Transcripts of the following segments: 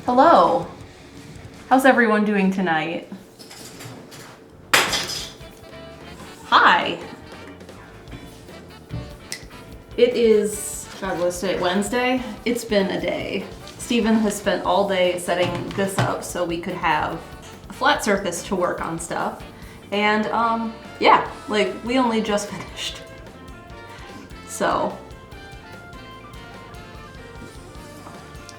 Hello. How's everyone doing tonight? Hi. It is, God, what's today? Wednesday? It's been a day. Steven has spent all day setting this up so we could have a flat surface to work on stuff. And yeah, like we only just finished. So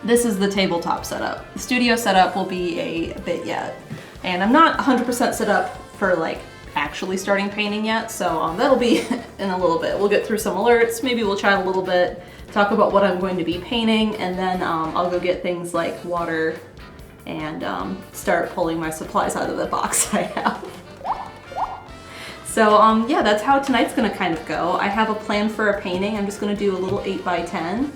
this is the tabletop setup. The studio setup will be a bit yet. And I'm not 100% set up for like actually starting painting yet, so that'll be in a little bit. We'll get through some alerts, maybe we'll chat a little bit, talk about what I'm going to be painting, and then I'll go get things like water and start pulling my supplies out of the box I have. So yeah, that's how tonight's gonna kind of go. I have a plan for a painting. I'm just gonna do a little 8x10.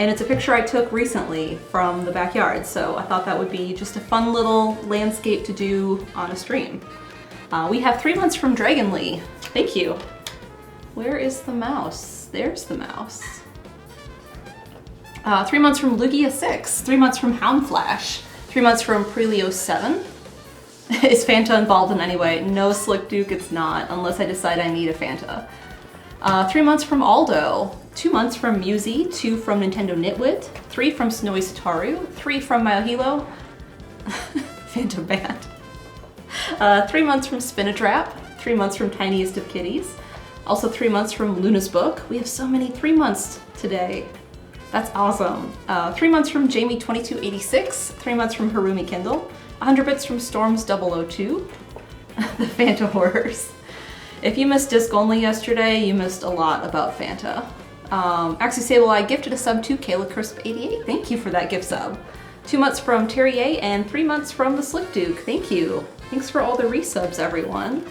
And it's a picture I took recently from the backyard, so I thought that would be just a fun little landscape to do on a stream. We have 3 months from Dragonlee. Thank you. Where is the mouse? There's the mouse. 3 months from Lugia6. 3 months from Houndflash. 3 months from Prelio7. Is Fanta involved in any way? No, Slick Duke, it's not, unless I decide I need a Fanta. 3 months from Aldo. 2 months from Musi, 2 from Nintendo Nitwit, 3 from Snowy Sataru, 3 from Mayahilo, Phantom Band, 3 months from Spinatrap, 3 months from Tiniest of Kitties, also 3 months from Luna's Book. We have so many 3 months today. That's awesome. 3 months from Jamie2286, 3 months from Harumi Kindle, 100 bits from Storms002, the Fanta Horrors. If you missed Disc Only yesterday, you missed a lot about Fanta. Axie Sable I gifted a sub to Kayla Crisp 88. Thank you for that gift sub. 2 months from Terrier and 3 months from the Slick Duke. Thank you. Thanks for all the resubs, everyone.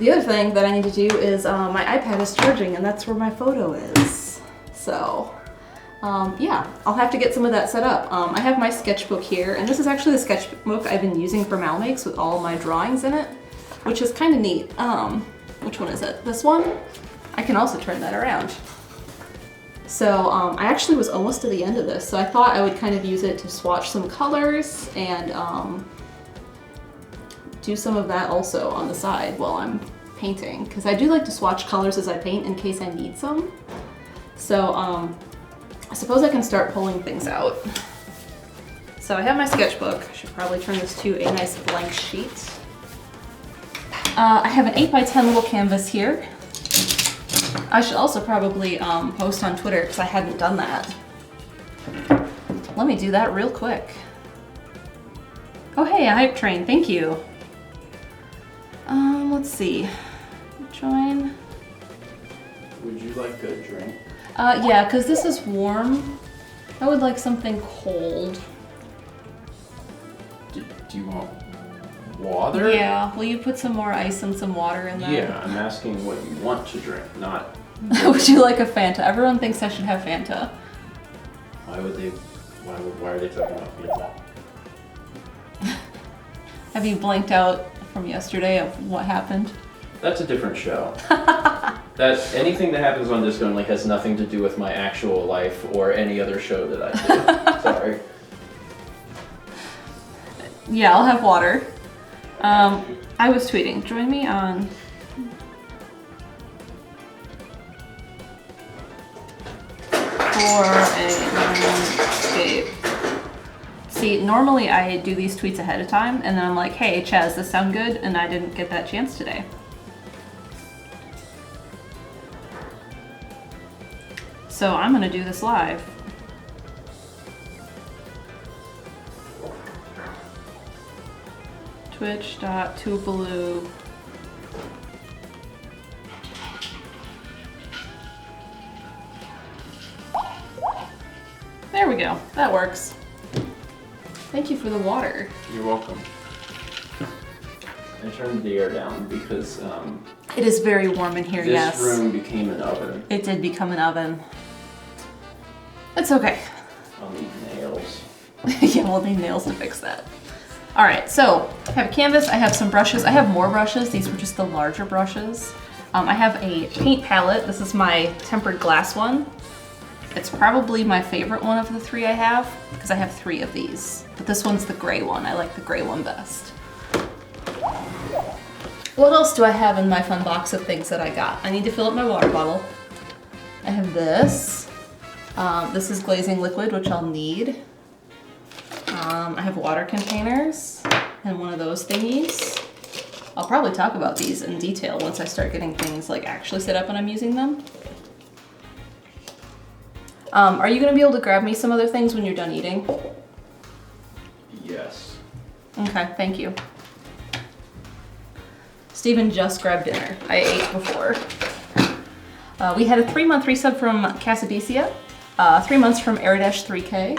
The other thing that I need to do is my iPad is charging and that's where my photo is. So yeah, I'll have to get some of that set up. I have my sketchbook here, and this is actually the sketchbook I've been using for MalMakes with all my drawings in it, which is kind of neat. Which one is it? This one? I can also turn that around. So I actually was almost to the end of this, so I thought I would kind of use it to swatch some colors and do some of that also on the side while I'm painting, because I do like to swatch colors as I paint in case I need some. So I suppose I can start pulling things out. So I have my sketchbook. I should probably turn this to a nice blank sheet. I have an 8x10 little canvas here. I should also probably post on Twitter because I hadn't done that. Let me do that real quick. Oh hey, a hype train, thank you. Let's see. Join. Would you like a drink? Yeah, because this is warm. I would like something cold. Do you want water? Yeah, will you put some more ice and some water in that? Yeah, I'm asking what you want to drink, not... Would you like a Fanta? Everyone thinks I should have Fanta. Why would they... Why are they talking about Fanta? Have you blanked out from yesterday of what happened? That's a different show. Anything that happens on Disc Only has nothing to do with my actual life or any other show that I do. Sorry. Yeah, I'll have water. I was tweeting. Join me on... For a landscape. See, normally I do these tweets ahead of time, and then I'm like, hey, Chaz, this sound good? And I didn't get that chance today. So I'm gonna do this live. Twitch.tupaloo. There we go. That works. Thank you for the water. You're welcome. I turned the air down because it is very warm in here, yes. This room became an oven. It did become an oven. It's okay. I'll need nails. Yeah, we'll need nails to fix that. All right, so I have a canvas, I have some brushes. I have more brushes. These were just the larger brushes. I have a paint palette. This is my tempered glass one. It's probably my favorite one of the three I have, because I have 3 of these. But this one's the gray one. I like the gray one best. What else do I have in my fun box of things that I got? I need to fill up my water bottle. I have this. This is glazing liquid, which I'll need. I have water containers and one of those thingies. I'll probably talk about these in detail once I start getting things like actually set up and I'm using them. Are you gonna be able to grab me some other things when you're done eating? Yes. Okay, thank you. Steven just grabbed dinner. I ate before. We had a 3-month resub from Casadicea, 3 months from Aridash 3K.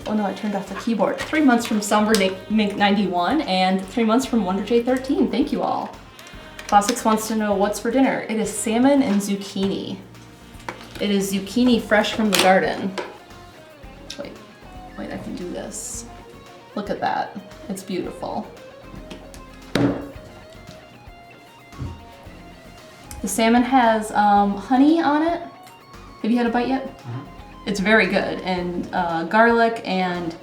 Oh no, I turned off the keyboard. 3 months from Somber Mink 91 and 3 months from WonderJ13. Thank you all. Classics wants to know what's for dinner. It is salmon and zucchini. It is zucchini fresh from the garden. Wait, I can do this. Look at that. It's beautiful. The salmon has honey on it. Have you had a bite yet? Mm-hmm. It's very good, and garlic, and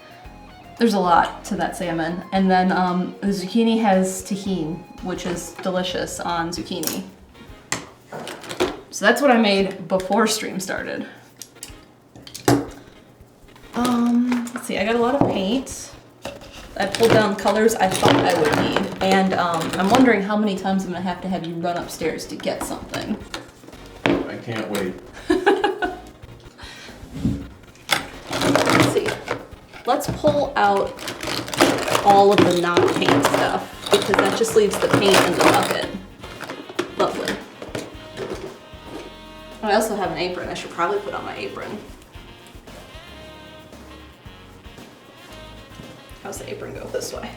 there's a lot to that salmon. And then the zucchini has tahini, which is delicious on zucchini. So that's what I made before stream started. Let's see, I got a lot of paint. I pulled down colors I thought I would need, and I'm wondering how many times I'm gonna have you run upstairs to get something. I can't wait. Let's see. Let's pull out all of the non-paint stuff, because that just leaves the paint in the bucket. Lovely. I also have an apron. I should probably put on my apron. How's the apron go this way?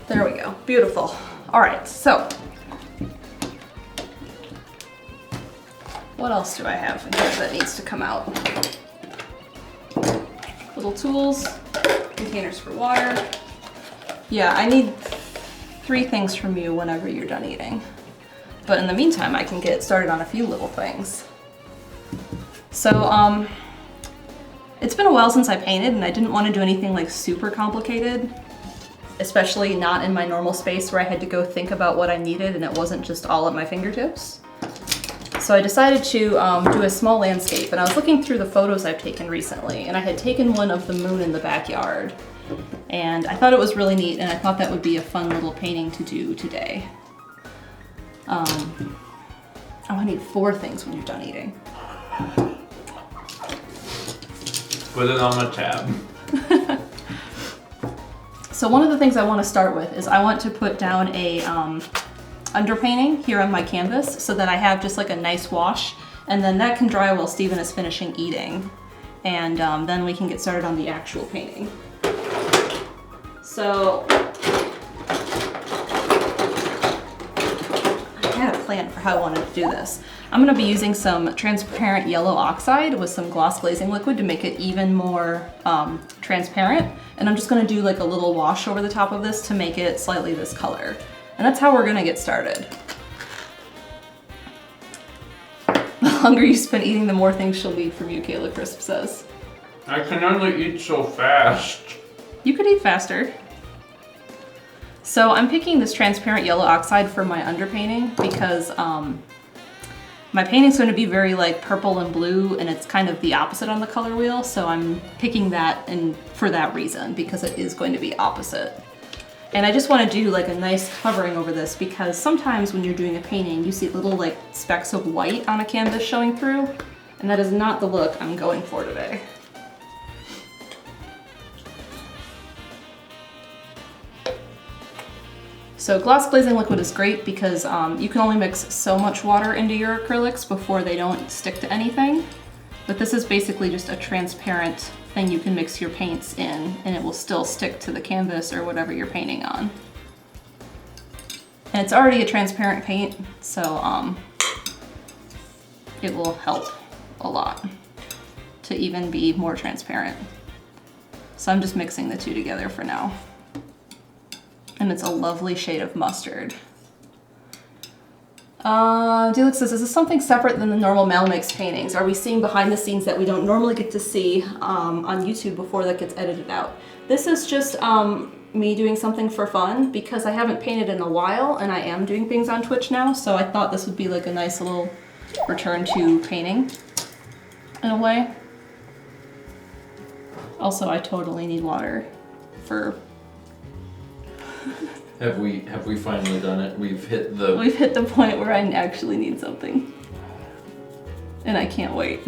There we go. Beautiful. All right, so what else do I have in here that needs to come out? Little tools, containers for water. Yeah, I need 3 things from you whenever you're done eating. But in the meantime, I can get started on a few little things. So, it's been a while since I painted, and I didn't want to do anything like super complicated, especially not in my normal space where I had to go think about what I needed and it wasn't just all at my fingertips. So I decided to do a small landscape, and I was looking through the photos I've taken recently, and I had taken one of the moon in the backyard, and I thought it was really neat, and I thought that would be a fun little painting to do today. Oh, I need 4 things when you're done eating. Put it on my tab. So one of the things I want to start with is I want to put down a underpainting here on my canvas so that I have just like a nice wash, and then that can dry while Steven is finishing eating, and then we can get started on the actual painting. So I had a plan for how I wanted to do this. I'm going to be using some transparent yellow oxide with some gloss glazing liquid to make it even more transparent, and I'm just going to do like a little wash over the top of this to make it slightly this color. And that's how we're going to get started. The longer you spend eating, the more things she'll need from you, Kayla Crisp says. I can only eat so fast. You could eat faster. So I'm picking this transparent yellow oxide for my underpainting because my painting's going to be very like purple and blue, and it's kind of the opposite on the color wheel, so I'm picking that and for that reason, because it is going to be opposite. And I just want to do like a nice covering over this, because sometimes when you're doing a painting you see little like specks of white on a canvas showing through, and that is not the look I'm going for today. So gloss glazing liquid is great because you can only mix so much water into your acrylics before they don't stick to anything. But this is basically just a transparent thing you can mix your paints in, and it will still stick to the canvas or whatever you're painting on. And it's already a transparent paint, so it will help a lot to even be more transparent. So I'm just mixing the two together for now. And it's a lovely shade of mustard. Delix says, is this something separate than the normal MalMakes paintings? Are we seeing behind the scenes that we don't normally get to see on YouTube before that gets edited out? This is just me doing something for fun because I haven't painted in a while and I am doing things on Twitch now, so I thought this would be like a nice little return to painting in a way. Also, I totally need water for... Have we finally done it? We've hit the point where I actually need something. And I can't wait.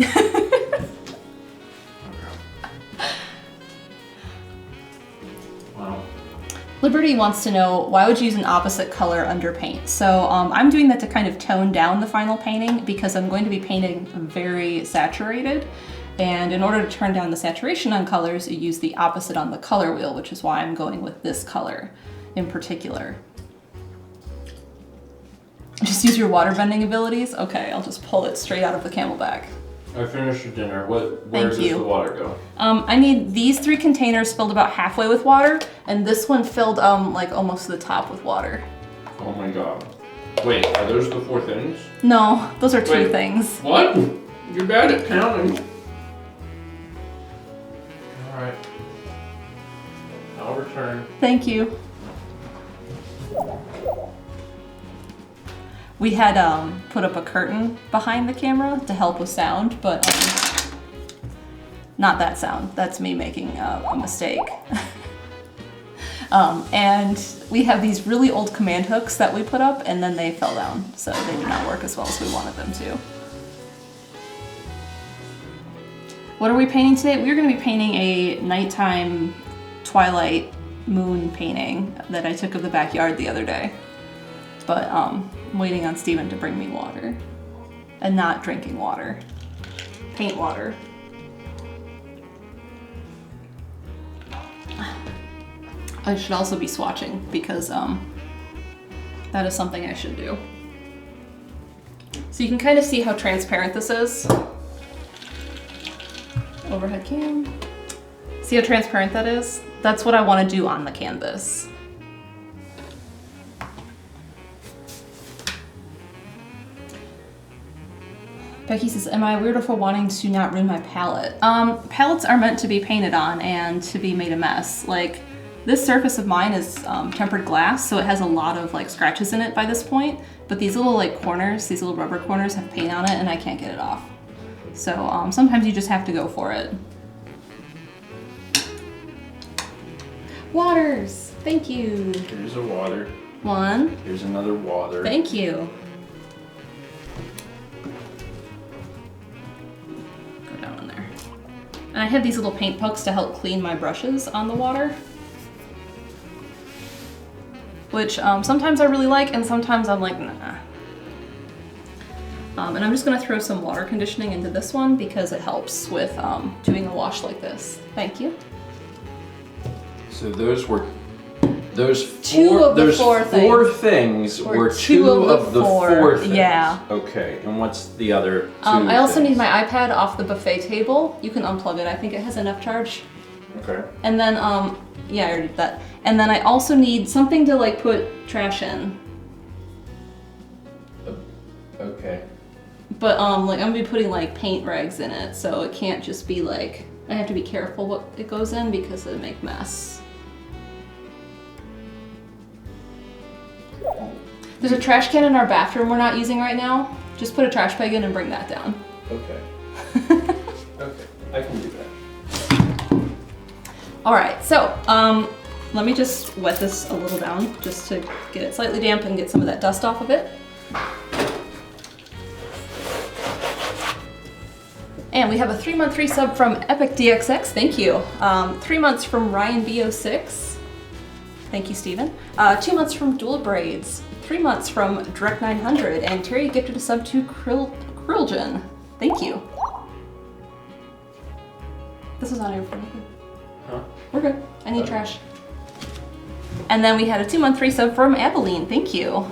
Wow. Liberty wants to know, why would you use an opposite color under paint? So I'm doing that to kind of tone down the final painting because I'm going to be painting very saturated. And in order to turn down the saturation on colors, you use the opposite on the color wheel, which is why I'm going with this color in particular. Just use your water bending abilities? Okay, I'll just pull it straight out of the camelback. I finished your dinner. Where does the water go? I need these 3 containers filled about halfway with water, and this one filled like almost to the top with water. Oh my god. Wait, are those the 4 things? No, those are 2 things. What? You're bad at counting. Alright. I'll return. Thank you. We had put up a curtain behind the camera to help with sound, but not that sound. That's me making a mistake. And we have these really old command hooks that we put up, and then they fell down, so they did not work as well as we wanted them to. What are we painting today? We're going to be painting a nighttime twilight moon painting that I took of the backyard the other day. But I'm waiting on Steven to bring me water. And not drinking water. Paint water. I should also be swatching because that is something I should do. So you can kind of see how transparent this is. Overhead cam. See how transparent that is? That's what I want to do on the canvas. Becky says, am I weirdo for wanting to not ruin my palette? Palettes are meant to be painted on and to be made a mess. Like, this surface of mine is tempered glass, so it has a lot of like scratches in it by this point, but these little like corners, these little rubber corners have paint on it and I can't get it off. So sometimes you just have to go for it. Waters, thank you. Here's a water. 1. Here's another water. Thank you. Go down in there. And I have these little paint pokes to help clean my brushes on the water. Which sometimes I really like and sometimes I'm like, nah. And I'm just gonna throw some water conditioning into this one because it helps with doing a wash like this. Thank you. So those were, those 2 of the 4 things were 2 of the 4 things. Yeah. Okay, and what's the other 2 I also things? need my iPad off the buffet table. You can unplug it. I think it has enough charge. Okay. And then, yeah, I already did that. And then I also need something to like put trash in. Okay. But like I'm gonna be putting like paint rags in it, so it can't just be like, I have to be careful what it goes in because it'll make mess. There's a trash can in our bathroom we're not using right now. Just put a trash bag in and bring that down. Okay. Okay, I can do that. All right, so let me just wet this a little down just to get it slightly damp and get some of that dust off of it. And we have a 3-month resub from Epic DXX, thank you. 3 months from Ryan B06, thank you Steven. 2 months from Dual Braids, 3 months from Direct 900, and Terry gifted a sub to Kriljan, thank you. This is on here for me. Huh? We're good, I need trash. And then we had a 2-month resub from Abilene, thank you.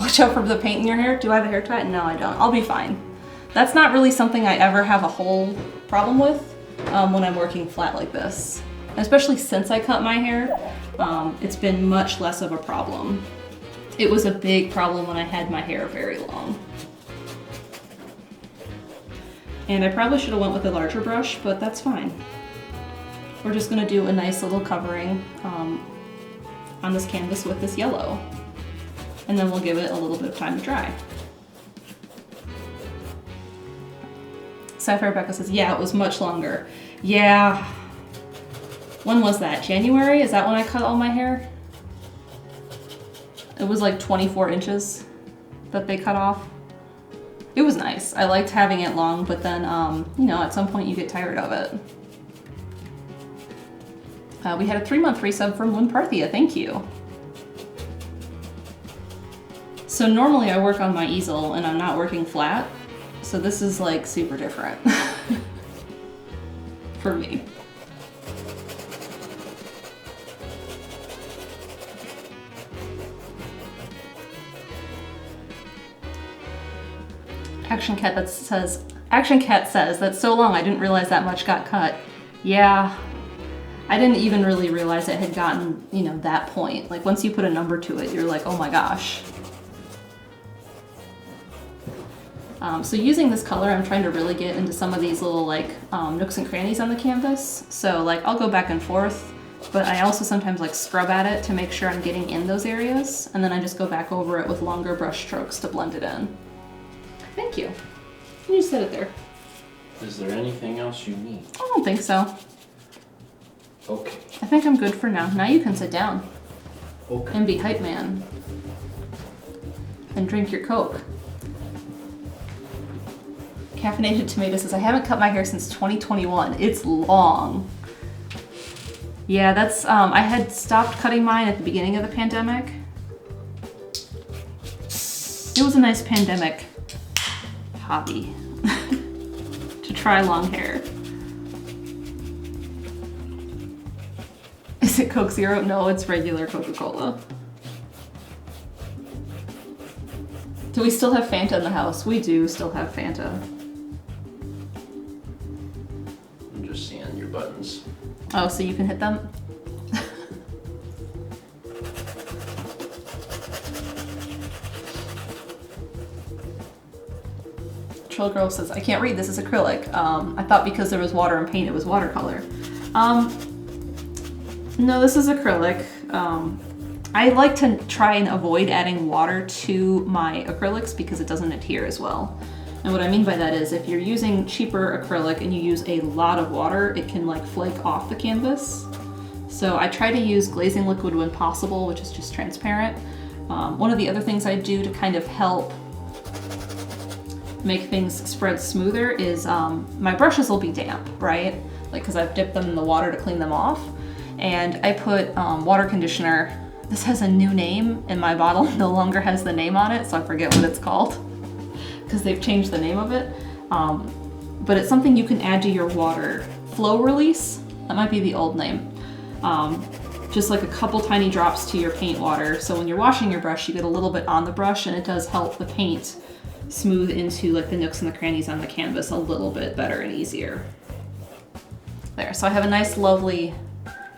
Watch out for the paint in your hair. Do I have a hair tie? No, I don't, I'll be fine. That's not really something I ever have a whole problem with when I'm working flat like this. And especially since I cut my hair, it's been much less of a problem It was a big problem when I had my hair very long. And I probably should have went with a larger brush, but that's fine. We're just gonna do a nice little covering on this canvas with this yellow. And then we'll give it a little bit of time to dry. Sapphire Rebecca says, yeah, it was much longer. Yeah. When was that? January? Is that when I cut all my hair? It was like 24 inches that they cut off. It was nice. I liked having it long, but then, you know, at some point you get tired of it. We had a 3-month resub from Lynn Parthia. Thank you. So normally I work on my easel and I'm not working flat. So this is like super different for me. Action Cat says, that's so long I didn't realize that much got cut. Yeah, I didn't even really realize it had gotten, you know, that point. Like once you put a number to it, you're like, oh my gosh. So using this color, I'm trying to really get into some of these little like nooks and crannies on the canvas. So like I'll go back and forth, but I also sometimes like scrub at it to make sure I'm getting in those areas. And then I just go back over it with longer brush strokes to blend it in. Thank you. You just set it there. Is there anything else you need? I don't think so. Okay. I think I'm good for now. Now you can sit down. Okay. And be hype man. And drink your Coke. Caffeinated Tomato says, I haven't cut my hair since 2021. It's long. Yeah, that's, I had stopped cutting mine at the beginning of the pandemic. It was a nice pandemic hobby to try long hair. Is it Coke Zero? No, it's regular Coca-Cola. Do we still have Fanta in the house? We do still have Fanta. I'm just seeing your buttons. Oh, so you can hit them? Troll Girl says, I can't read, this is acrylic. I thought because there was water and paint, it was watercolor. No, this is acrylic. I like to try and avoid adding water to my acrylics because it doesn't adhere as well. And what I mean by that is if you're using cheaper acrylic and you use a lot of water, it can like flake off the canvas. So I try to use glazing liquid when possible, which is just transparent. One of the other things I do to kind of help make things spread smoother is my brushes will be damp, right? Like, cause I've dipped them in the water to clean them off. And I put water conditioner. This has a new name and my bottle no longer has the name on it, so I forget what it's called because they've changed the name of it. But it's something you can add to your water. Flow release, that might be the old name. Just like a couple tiny drops to your paint water. So when you're washing your brush, you get a little bit on the brush and it does help the paint smooth into like the nooks and the crannies on the canvas a little bit better and easier. There, so I have a nice lovely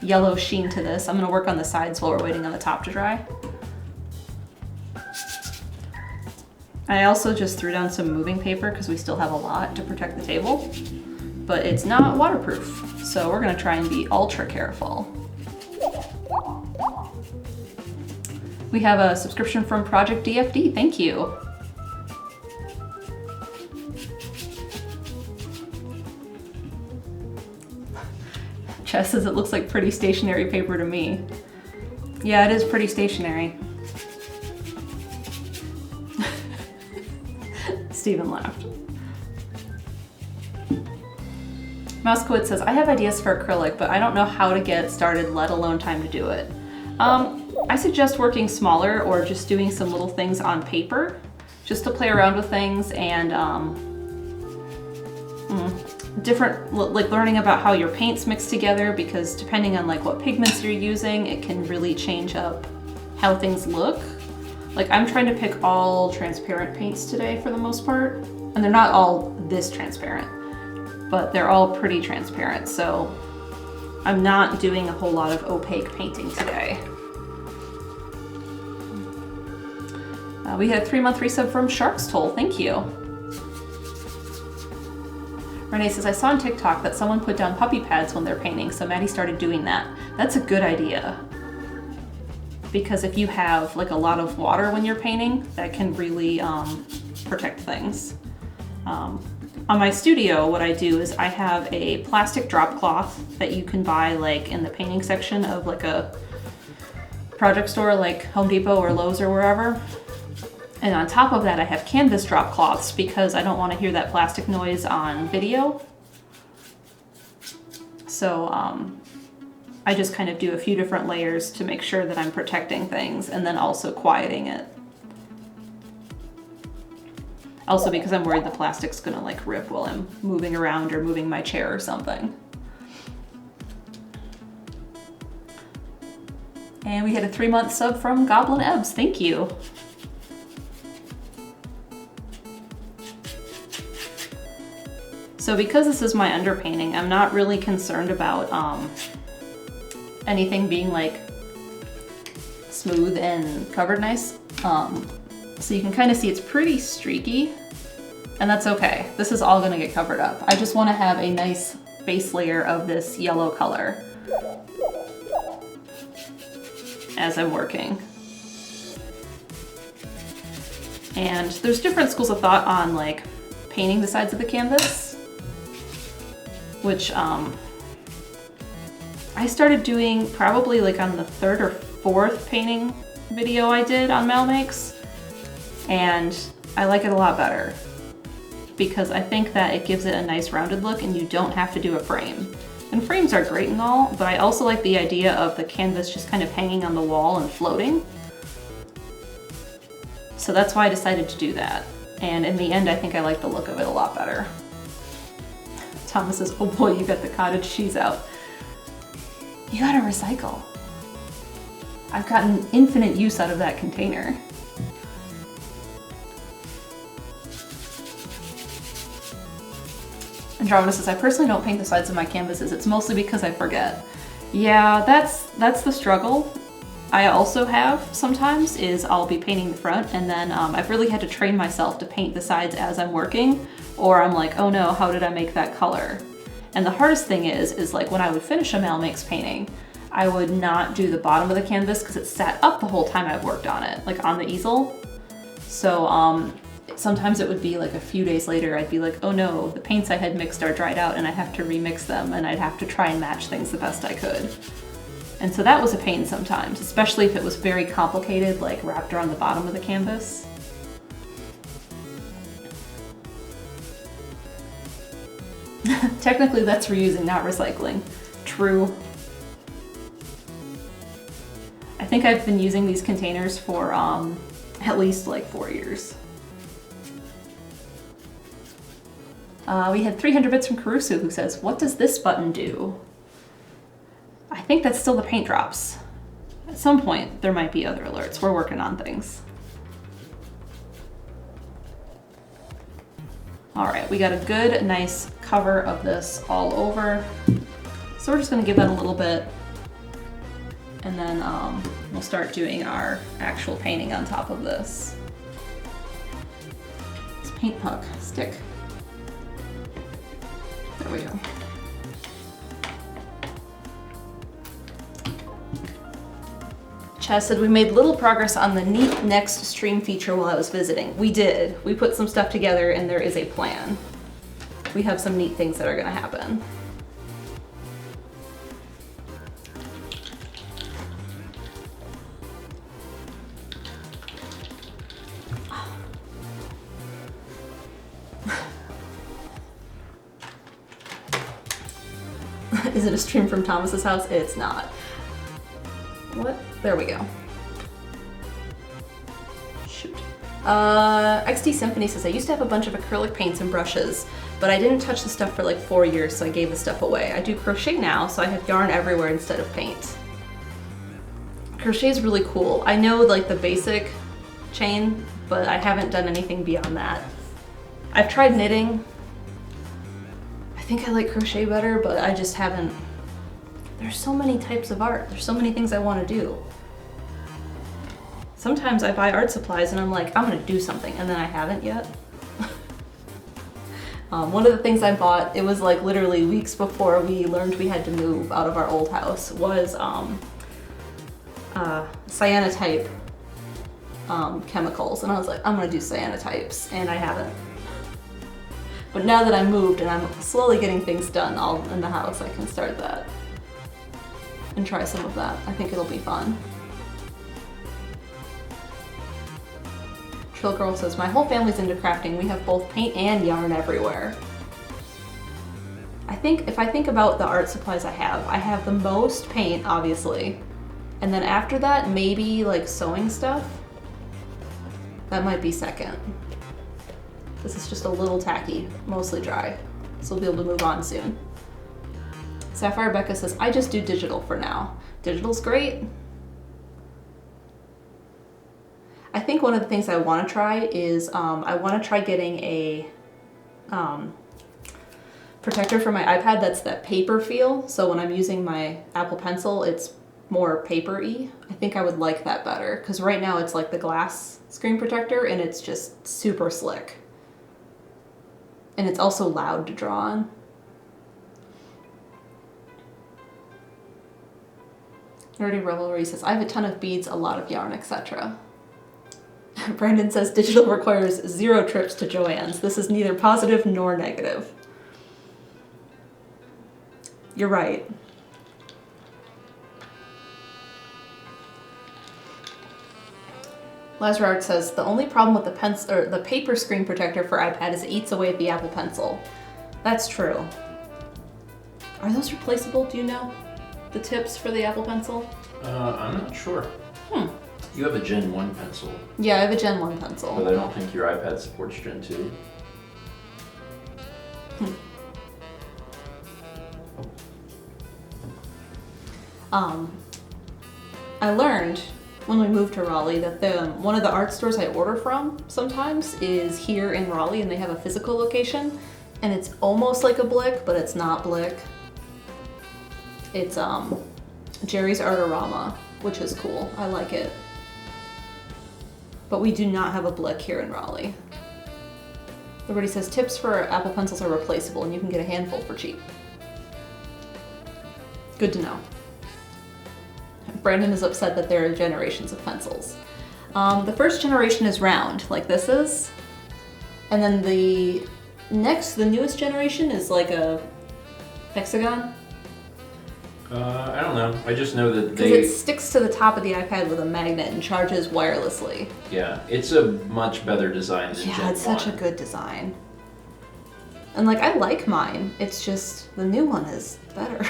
yellow sheen to this. I'm gonna work on the sides while we're waiting on the top to dry. I also just threw down some moving paper because we still have a lot to protect the table, but it's not waterproof. So we're gonna try and be ultra careful. We have a subscription from Project DFD, thank you. Chess says it looks like pretty stationary paper to me. Yeah, it is pretty stationary. Steven laughed. Moskowitz says, I have ideas for acrylic, but I don't know how to get started, let alone time to do it. I suggest working smaller or just doing some little things on paper, just to play around with things and different, like learning about how your paints mix together, because depending on like what pigments you're using, it can really change up how things look. Like I'm trying to pick all transparent paints today for the most part, and they're not all this transparent, but they're all pretty transparent. So I'm not doing a whole lot of opaque painting today. We had a 3-month resub from Shark's Toll, thank you. Renee says, I saw on TikTok that someone put down puppy pads when they're painting, so Maddie started doing that. That's a good idea. Because if you have like a lot of water when you're painting, that can really protect things. On my studio, what I do is I have a plastic drop cloth that you can buy like in the painting section of like a project store like Home Depot or Lowe's or wherever. And on top of that, I have canvas drop cloths because I don't want to hear that plastic noise on video. So I just kind of do a few different layers to make sure that I'm protecting things and then also quieting it. Also because I'm worried the plastic's gonna like rip while I'm moving around or moving my chair or something. And we had a 3-month sub from Goblin Ebbs, thank you. So because this is my underpainting, I'm not really concerned about anything being like smooth and covered nice. So you can kind of see it's pretty streaky, and that's okay. This is all gonna get covered up. I just wanna have a nice base layer of this yellow color as I'm working. And there's different schools of thought on like painting the sides of the canvas, which I started doing probably like on the 3rd or 4th painting video I did on MalMakes, and I like it a lot better because I think that it gives it a nice rounded look and you don't have to do a frame. And frames are great and all, but I also like the idea of the canvas just kind of hanging on the wall and floating. So that's why I decided to do that. And in the end, I think I like the look of it a lot better. Thomas says, oh boy, you got the cottage cheese out. You gotta recycle. I've gotten infinite use out of that container. Andromeda says, I personally don't paint the sides of my canvases. It's mostly because I forget. Yeah, that's the struggle I also have sometimes, is I'll be painting the front and then I've really had to train myself to paint the sides as I'm working, or I'm like, oh no, how did I make that color? And the hardest thing is like when I would finish a MalMakes painting, I would not do the bottom of the canvas because it sat up the whole time I've worked on it, like on the easel. So sometimes it would be like a few days later, I'd be like, oh no, the paints I had mixed are dried out and I have to remix them, and I'd have to try and match things the best I could. And so that was a pain sometimes, especially if it was very complicated, like wrapped around the bottom of the canvas. Technically that's reusing, not recycling. True. I think I've been using these containers for at least like 4 years. We had 300 bits from Caruso, who says, what does this button do? I think that's still the paint drops. At some point, there might be other alerts. We're working on things. All right, we got a good, nice cover of this all over. So we're just gonna give that a little bit, and then we'll start doing our actual painting on top of this. This paint puck, stick. There we go. Chaz said, we made little progress on the Neat Next stream feature while I was visiting. We did. We put some stuff together and there is a plan. We have some neat things that are gonna happen. Is it a stream from Thomas's house? It's not. What? There we go. Shoot. XT Symphony says, I used to have a bunch of acrylic paints and brushes, but I didn't touch the stuff for like 4 years, so I gave the stuff away. I do crochet now, so I have yarn everywhere instead of paint. Crochet is really cool. I know like the basic chain, but I haven't done anything beyond that. I've tried knitting. I think I like crochet better, but I just haven't. There's so many types of art. There's so many things I want to do. Sometimes I buy art supplies and I'm like, I'm gonna do something, and then I haven't yet. One of the things I bought, it was like literally weeks before we learned we had to move out of our old house, was cyanotype chemicals. And I was like, I'm gonna do cyanotypes, and I haven't. But now that I moved and I'm slowly getting things done all in the house, I can start that and try some of that. I think it'll be fun. Trill Girl says, my whole family's into crafting. We have both paint and yarn everywhere. I think if I think about the art supplies I have the most paint, obviously. And then after that, maybe like sewing stuff. That might be second. This is just a little tacky, mostly dry. So we'll be able to move on soon. Sapphire Becca says, I just do digital for now. Digital's great. I think one of the things I want to try is I want to try getting a protector for my iPad that's that paper feel. So when I'm using my Apple Pencil, it's more paper-y. I think I would like that better because right now it's like the glass screen protector and it's just super slick. And it's also loud to draw on. Nerdy Revelry says, I have a ton of beads, a lot of yarn, etc. Brandon says, digital requires 0 trips to Joann's. This is neither positive nor negative. You're right. Lazarard says, the only problem with the paper screen protector for iPad is it eats away at the Apple Pencil. That's true. Are those replaceable? Do you know the tips for the Apple Pencil? I'm not sure. You have a Gen 1 pencil. Yeah, I have a Gen 1 pencil. But I don't think your iPad supports Gen 2. I learned when we moved to Raleigh that one of the art stores I order from sometimes is here in Raleigh, and they have a physical location, and it's almost like a Blick, but it's not Blick. It's Jerry's Artorama, which is cool. I like it. But we do not have a Blick here in Raleigh. Liberty says, tips for Apple Pencils are replaceable and you can get a handful for cheap. Good to know. Brandon is upset that there are generations of pencils. The first generation is round, like this is. And then the newest generation is like a hexagon. I don't know. I just know that because it sticks to the top of the iPad with a magnet and charges wirelessly. Yeah, it's a much better design than Gen 1. Yeah, it's such a good design. And like, I like mine. It's just the new one is better.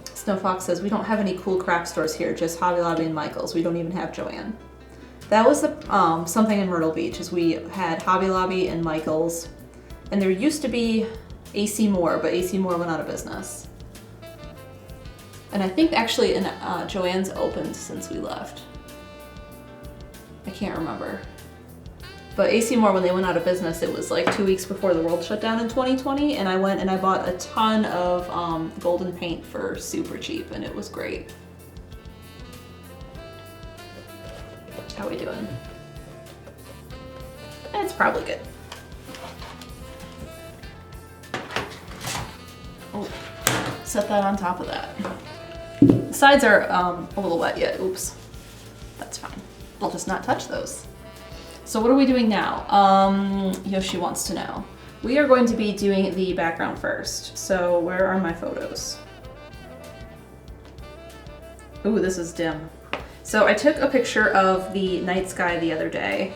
Snowfox says, we don't have any cool craft stores here, just Hobby Lobby and Michael's. We don't even have Joann. That was the something in Myrtle Beach, is we had Hobby Lobby and Michael's. And there used to be AC Moore, but AC Moore went out of business. And I think actually Joann's opened since we left. I can't remember. But AC Moore, when they went out of business, it was like 2 weeks before the world shut down in 2020, and I went and I bought a ton of golden paint for super cheap, and it was great. How we doing? It's probably good. Oh, set that on top of that. The sides are a little wet yet. Oops. That's fine. I'll just not touch those. So what are we doing now? Yoshi wants to know. We are going to be doing the background first. So where are my photos? Ooh, this is dim. So I took a picture of the night sky the other day,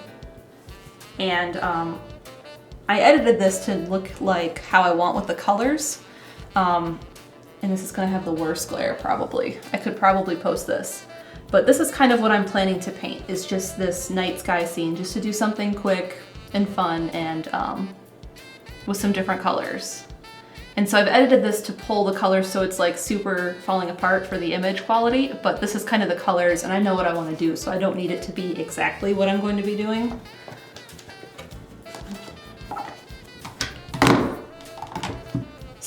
and I edited this to look like how I want with the colors. And this is gonna have the worst glare probably. I could probably post this. But this is kind of what I'm planning to paint, is just this night sky scene, just to do something quick and fun and with some different colors. And so I've edited this to pull the colors so it's like super falling apart for the image quality, but this is kind of the colors and I know what I want to do, so I don't need it to be exactly what I'm going to be doing.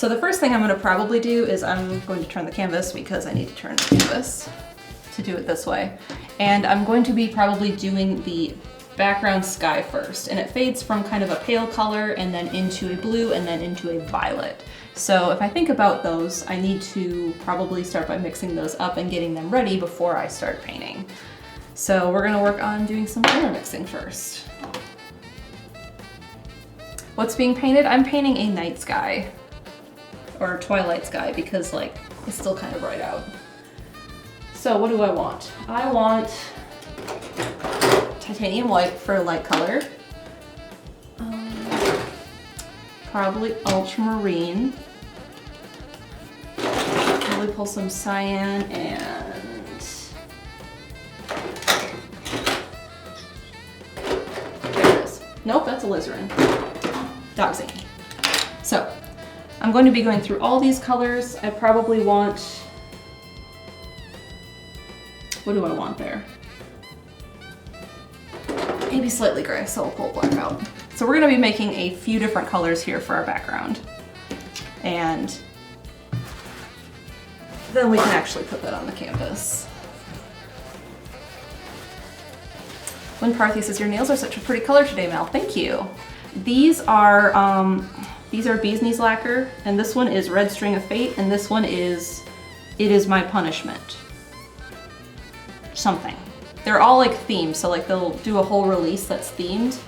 So the first thing I'm gonna probably do is I'm going to turn the canvas because I need to turn the canvas to do it this way. And I'm going to be probably doing the background sky first, and it fades from kind of a pale color and then into a blue and then into a violet. So if I think about those, I need to probably start by mixing those up and getting them ready before I start painting. So we're gonna work on doing some color mixing first. What's being painted? I'm painting a night sky, or twilight sky, because like it's still kind of bright out. So what do I want? I want titanium white for light color. Probably ultramarine. Probably pull some cyan and there it is. Nope, that's alizarin. Doxine. So I'm going to be going through all these colors. I probably want, what do I want there? Maybe slightly gray, so I'll pull black out. So we're gonna be making a few different colors here for our background. And then we can actually put that on the canvas. When Parthy says, your nails are such a pretty color today, Mal. Thank you. These are Bee's Knees lacquer, and this one is Red String of Fate, and this one is It Is My Punishment. Something. They're all like themed, so like they'll do a whole release that's themed.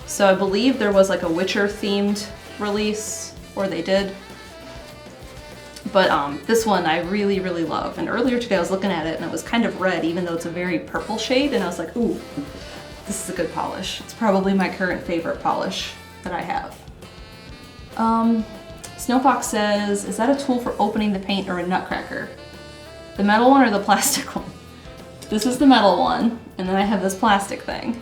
So I believe there was like a Witcher themed release, or they did. But this one I really, really love. And earlier today I was looking at it and it was kind of red, even though it's a very purple shade, and I was like, ooh, this is a good polish. It's probably my current favorite polish that I have. Snowfox says, is that a tool for opening the paint or a nutcracker? The metal one or the plastic one? This is the metal one, and then I have this plastic thing.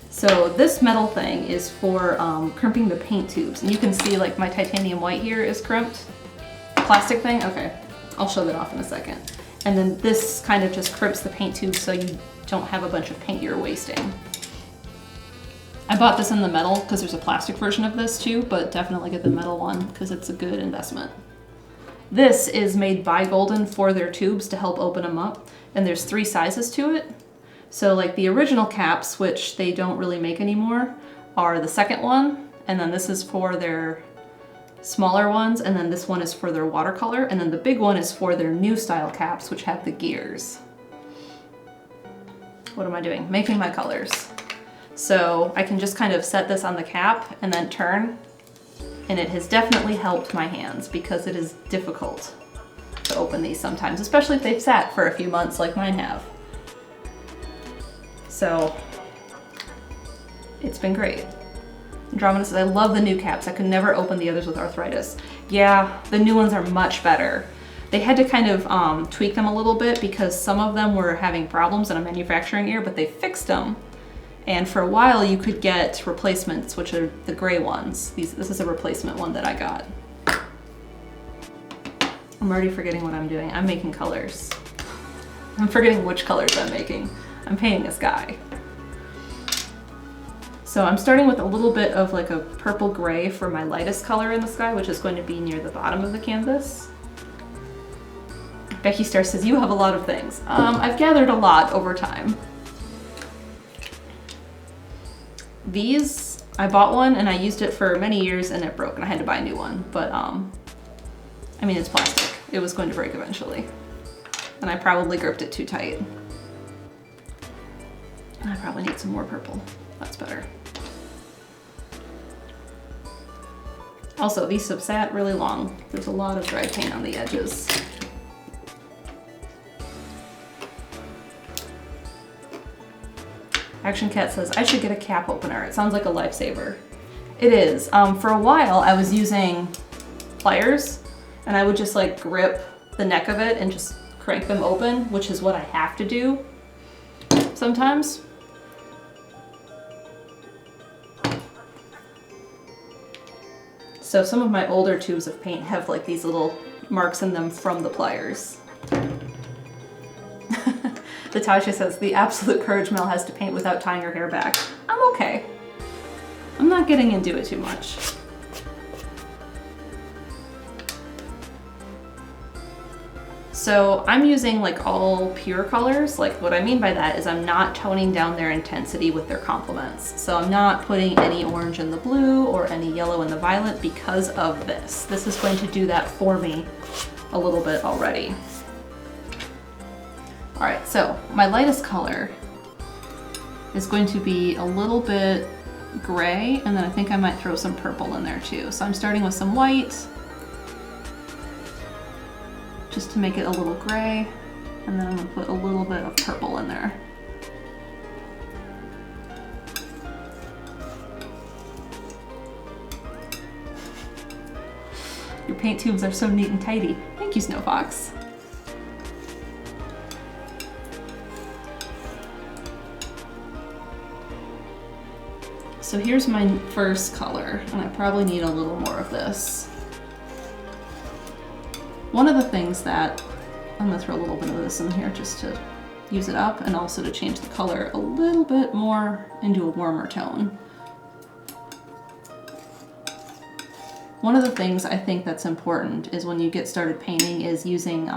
So this metal thing is for crimping the paint tubes. And you can see like my titanium white here is crimped. Plastic thing, okay. I'll show that off in a second. And then this kind of just crimps the paint tubes so you don't have a bunch of paint you're wasting. I bought this in the metal because there's a plastic version of this too, but definitely get the metal one because it's a good investment. This is made by Golden for their tubes to help open them up, and there's 3 sizes to it. So like the original caps, which they don't really make anymore, are the second one, and then this is for their smaller ones, and then this one is for their watercolor, and then the big one is for their new style caps, which have the gears. What am I doing? Making my colors. So I can just kind of set this on the cap and then turn, and it has definitely helped my hands because it is difficult to open these sometimes, especially if they've sat for a few months like mine have. So it's been great. Andromeda says, I love the new caps. I could never open the others with arthritis. Yeah, the new ones are much better. They had to kind of tweak them a little bit because some of them were having problems in a manufacturing error, but they fixed them. And for a while you could get replacements, which are the gray ones. This is a replacement one that I got. I'm already forgetting what I'm doing. I'm making colors. I'm forgetting which colors I'm making. I'm painting a sky. So I'm starting with a little bit of like a purple gray for my lightest color in the sky, which is going to be near the bottom of the canvas. Becky Star says, you have a lot of things. I've gathered a lot over time. These, I bought one and I used it for many years and it broke and I had to buy a new one. But I mean, it's plastic. It was going to break eventually. And I probably gripped it too tight. And I probably need some more purple. That's better. Also, these have sat really long. There's a lot of dry paint on the edges. Action Cat says, I should get a cap opener. It sounds like a lifesaver. It is. For a while, I was using pliers, and I would just like grip the neck of it and just crank them open, which is what I have to do sometimes. So some of my older tubes of paint have like these little marks in them from the pliers. Natasha says, the absolute courage Mel has to paint without tying her hair back. I'm okay. I'm not getting into it too much. So I'm using like all pure colors. Like what I mean by that is I'm not toning down their intensity with their complements. So I'm not putting any orange in the blue or any yellow in the violet because of this. This is going to do that for me a little bit already. All right, so my lightest color is going to be a little bit gray, and then I think I might throw some purple in there too. So I'm starting with some white, just to make it a little gray, and then I'm gonna put a little bit of purple in there. Your paint tubes are so neat and tidy. Thank you, Snow Fox. So here's my first color, and I probably need a little more of this. One of the things that, I'm gonna throw a little bit of this in here just to use it up and also to change the color a little bit more into a warmer tone. One of the things I think that's important is when you get started painting is using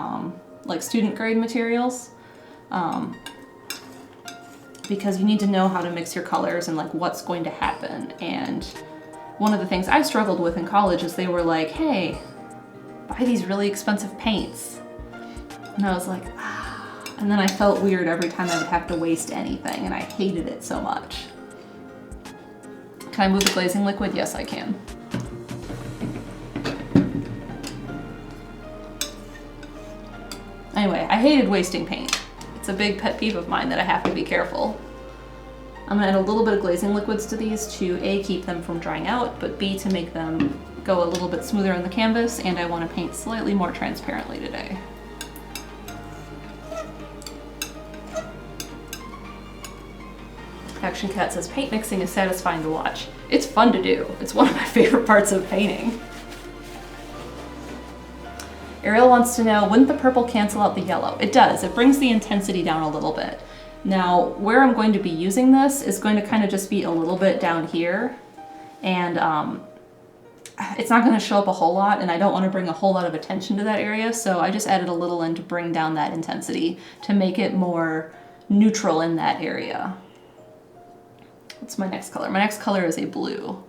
like student grade materials. Because you need to know how to mix your colors and like what's going to happen. And one of the things I struggled with in college is they were like, hey, buy these really expensive paints. And I was like, ah. And then I felt weird every time I would have to waste anything, and I hated it so much. Can I move the glazing liquid? Yes, I can. Anyway, I hated wasting paint. It's a big pet peeve of mine that I have to be careful. I'm gonna add a little bit of glazing liquids to these to A, keep them from drying out, but B, to make them go a little bit smoother on the canvas, and I want to paint slightly more transparently today. Action Cat says, paint mixing is satisfying to watch. It's fun to do. It's one of my favorite parts of painting. Ariel wants to know, wouldn't the purple cancel out the yellow? It does. It brings the intensity down a little bit. Now, where I'm going to be using this is going to kind of just be a little bit down here, and it's not going to show up a whole lot, and I don't want to bring a whole lot of attention to that area, so I just added a little in to bring down that intensity to make it more neutral in that area. What's my next color? My next color is a blue.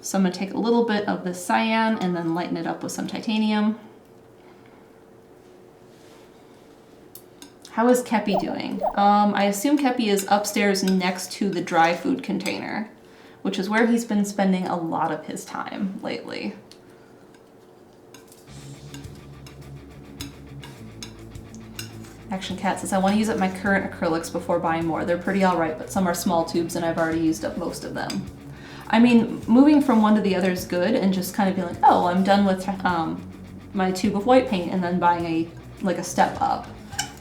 So I'm going to take a little bit of this cyan and then lighten it up with some titanium. How is Kepi doing? I assume Kepi is upstairs next to the dry food container, which is where he's been spending a lot of his time lately. Action Cat says, I want to use up my current acrylics before buying more. They're pretty alright, but some are small tubes and I've already used up most of them. I mean, moving from one to the other is good, and just kind of being like, oh, I'm done with my tube of white paint, and then buying a step up.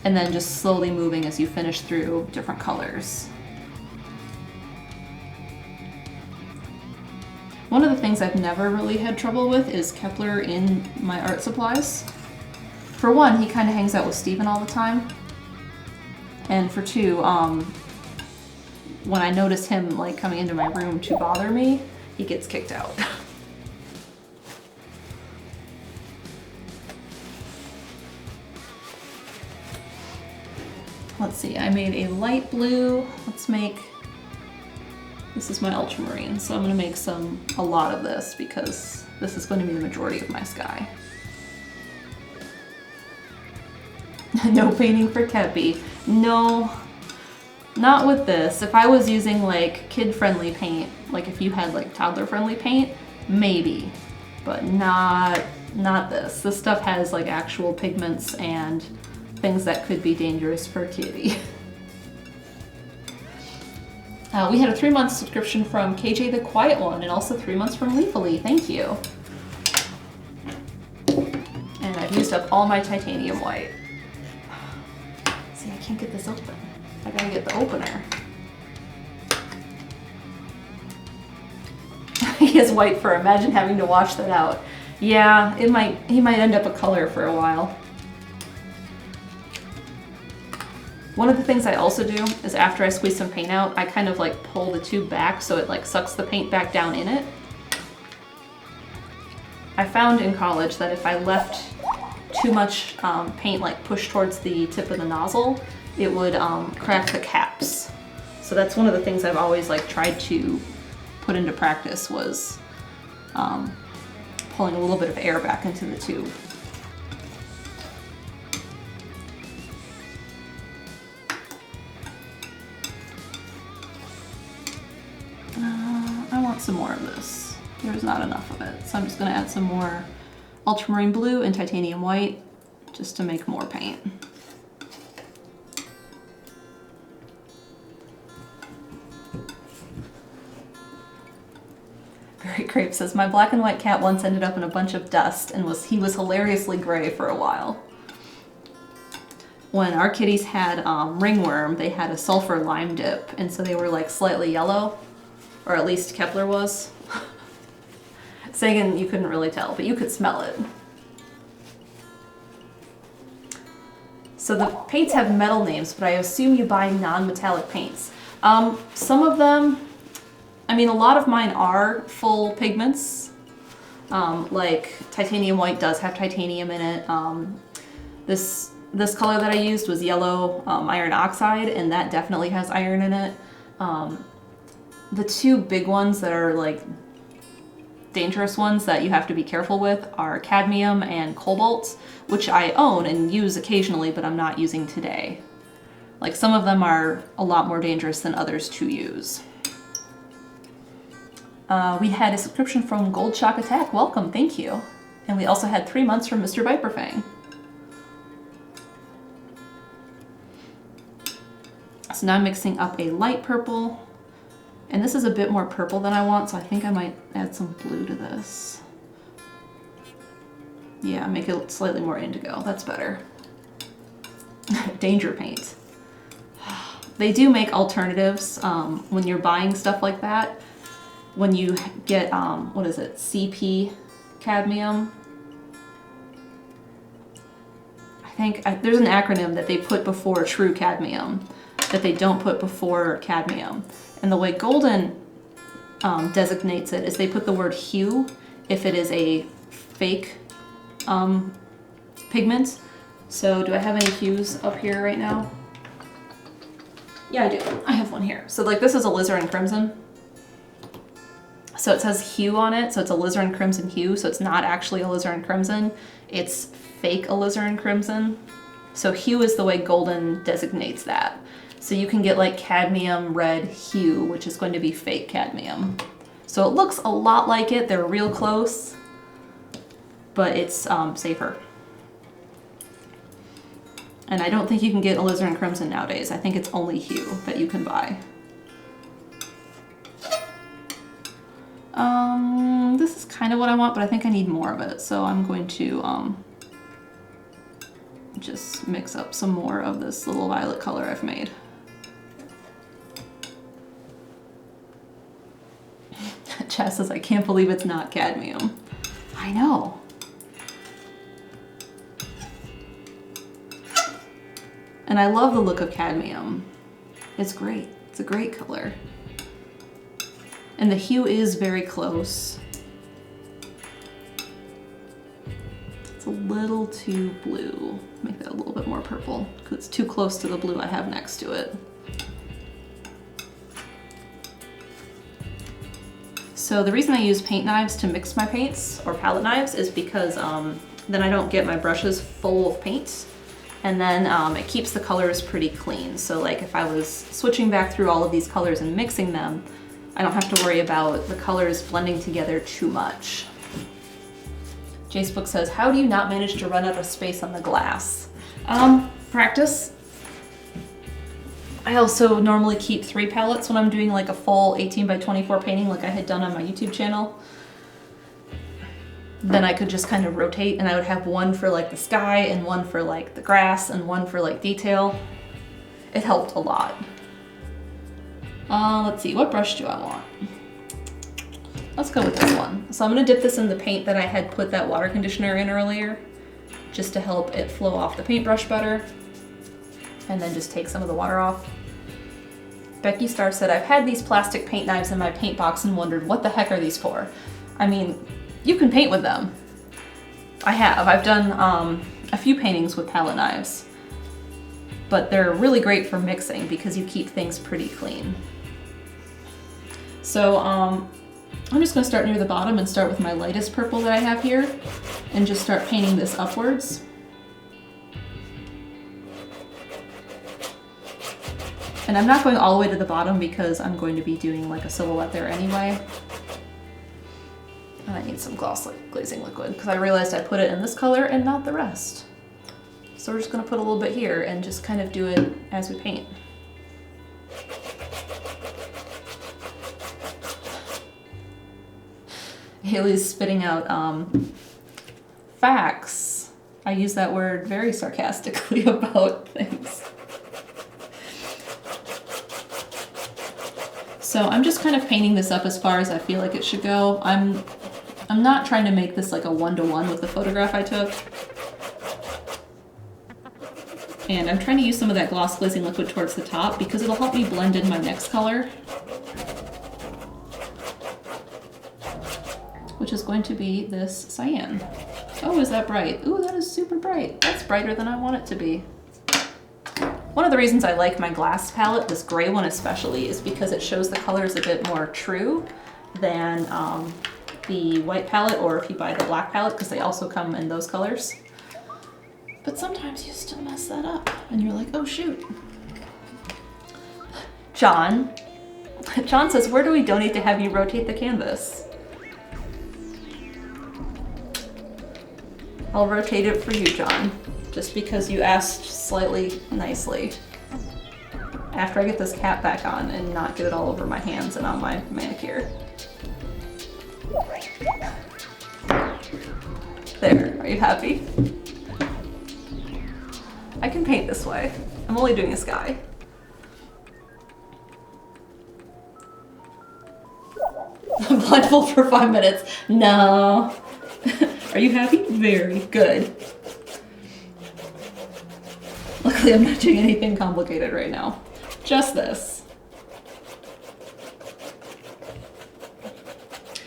And then just slowly moving as you finish through different colors. One of the things I've never really had trouble with is Kepler in my art supplies. For one, he kind of hangs out with Steven all the time. And for two, when I notice him like coming into my room to bother me, he gets kicked out. Let's see, I made a light blue. Let's make, this is my ultramarine, so I'm gonna make a lot of this because this is going to be the majority of my sky. No painting for Kepi. No, not with this. If I was using like kid-friendly paint, like if you had like toddler-friendly paint, maybe, but not this. This stuff has like actual pigments and things that could be dangerous for Kitty. We had a 3-month subscription from KJ the Quiet One, and also 3 months from Leafly. Thank you. And I've used up all my titanium white. See, I can't get this open. I gotta get the opener. He has white fur. Imagine having to wash that out. Yeah, he might end up a color for a while. One of the things I also do is after I squeeze some paint out, I kind of like pull the tube back so it like sucks the paint back down in it. I found in college that if I left too much paint like pushed towards the tip of the nozzle, it would crack the caps. So that's one of the things I've always like tried to put into practice was pulling a little bit of air back into the tube. I want some more of this. There's not enough of it, so I'm just gonna add some more ultramarine blue and titanium white just to make more paint. Very Crepe says, my black and white cat once ended up in a bunch of dust and he was hilariously gray for a while. When our kitties had ringworm, they had a sulfur lime dip, and so they were like slightly yellow, or at least Kepler was. Sagan, you couldn't really tell, but you could smell it. So the paints have metal names, but I assume you buy non-metallic paints. Some of them, I mean, a lot of mine are full pigments. Like titanium white does have titanium in it. This color that I used was yellow iron oxide, and that definitely has iron in it. The two big ones that are like dangerous ones that you have to be careful with are cadmium and cobalt, which I own and use occasionally, but I'm not using today. Like some of them are a lot more dangerous than others to use. We had a subscription from Gold Shock Attack. Welcome, thank you. And we also had 3 months from Mr. Viperfang. So now I'm mixing up a light purple. And this is a bit more purple than I want, so I think I might add some blue to this. Yeah, make it slightly more indigo. That's better. Danger paint. They do make alternatives when you're buying stuff like that. When you get, what is it, CP cadmium. I think there's an acronym that they put before true cadmium that they don't put before cadmium. And the way Golden designates it is they put the word hue if it is a fake pigment. So do I have any hues up here right now? Yeah, I do. I have one here. So like this is alizarin crimson. So it says hue on it, so it's alizarin crimson hue, so it's not actually alizarin crimson, it's fake alizarin crimson. So hue is the way Golden designates that. So you can get like cadmium red hue, which is going to be fake cadmium. So it looks a lot like it, they're real close, but it's safer. And I don't think you can get alizarin crimson nowadays. I think it's only hue that you can buy. This is kind of what I want, but I think I need more of it. So I'm going to just mix up some more of this little violet color I've made. Chas says, I can't believe it's not cadmium. I know. And I love the look of cadmium. It's great. It's a great color. And the hue is very close. It's a little too blue. Make that a little bit more purple because it's too close to the blue I have next to it. So the reason I use paint knives to mix my paints, or palette knives, is because then I don't get my brushes full of paint, and then it keeps the colors pretty clean. So like if I was switching back through all of these colors and mixing them, I don't have to worry about the colors blending together too much. Jace Book says, how do you not manage to run out of space on the glass? Practice. I also normally keep 3 palettes when I'm doing like a full 18 by 24 painting like I had done on my YouTube channel. Then I could just kind of rotate, and I would have one for like the sky and one for like the grass and one for like detail. It helped a lot. Let's see, what brush do I want? Let's go with this one. So I'm gonna dip this in the paint that I had put that water conditioner in earlier, just to help it flow off the paintbrush better. And then just take some of the water off. Becky Star said, I've had these plastic paint knives in my paint box and wondered, what the heck are these for? I mean, you can paint with them. I have. I've done a few paintings with palette knives, but they're really great for mixing because you keep things pretty clean. So I'm just gonna start near the bottom and start with my lightest purple that I have here and just start painting this upwards. And I'm not going all the way to the bottom because I'm going to be doing like a silhouette there anyway. And I need some glazing liquid because I realized I put it in this color and not the rest. So we're just gonna put a little bit here and just kind of do it as we paint. Haley's spitting out facts. I use that word very sarcastically about things. So I'm just kind of painting this up as far as I feel like it should go. I'm not trying to make this like a one-to-one with the photograph I took. And I'm trying to use some of that gloss glazing liquid towards the top because it'll help me blend in my next color, which is going to be this cyan. Oh, is that bright? Ooh, that is super bright. That's brighter than I want it to be. One of the reasons I like my glass palette, this gray one especially, is because it shows the colors a bit more true than the white palette, or if you buy the black palette, because they also come in those colors. But sometimes you still mess that up and you're like, oh shoot. John says, where do we donate to have you rotate the canvas? I'll rotate it for you, John, just because you asked slightly nicely. After I get this cap back on and not get it all over my hands and on my manicure. There, are you happy? I can paint this way. I'm only doing a sky. Blindfold for 5 minutes. No. Are you happy? Very good. Luckily, I'm not doing anything complicated right now. Just this.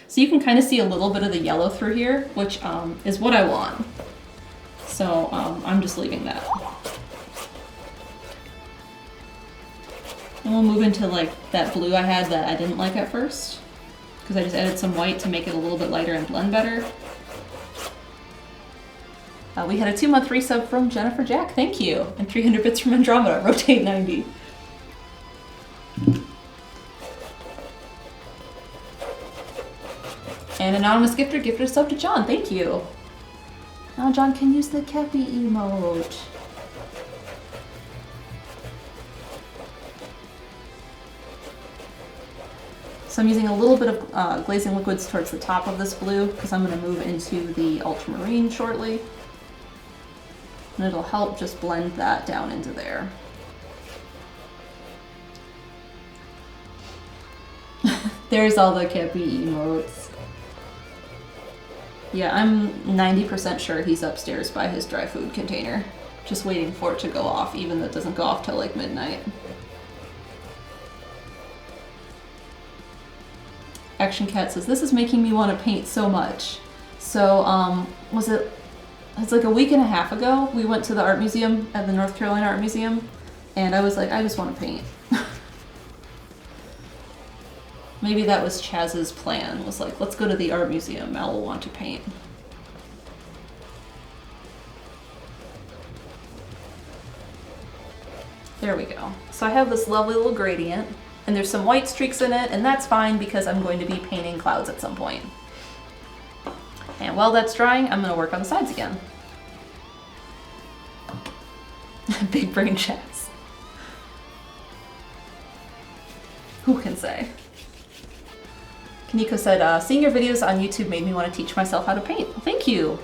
So you can kind of see a little bit of the yellow through here, which is what I want. So I'm just leaving that. And we'll move into like that blue I had that I didn't like at first, because I just added some white to make it a little bit lighter and blend better. We had a 2-month resub from Jennifer Jack, thank you. And 300 bits from Andromeda, rotate 90. And anonymous gifter gifted a sub to John, thank you. Now John can use the Cappy emote. So I'm using a little bit of glazing liquids towards the top of this blue because I'm going to move into the ultramarine shortly. And it'll help just blend that down into there. There's all the Cappy emotes. Yeah, I'm 90% sure he's upstairs by his dry food container, just waiting for it to go off, even though it doesn't go off till like midnight. Action Cat says, this is making me want to paint so much. So, it's like a week and a half ago, we went to the art museum at the North Carolina Art Museum, and I was like, I just want to paint. Maybe that was Chaz's plan, was like, let's go to the art museum, Mal will want to paint. There we go. So I have this lovely little gradient, and there's some white streaks in it, and that's fine because I'm going to be painting clouds at some point. And while that's drying, I'm going to work on the sides again. Big brain chats. Who can say? Kaniko said, seeing your videos on YouTube made me want to teach myself how to paint. Thank you.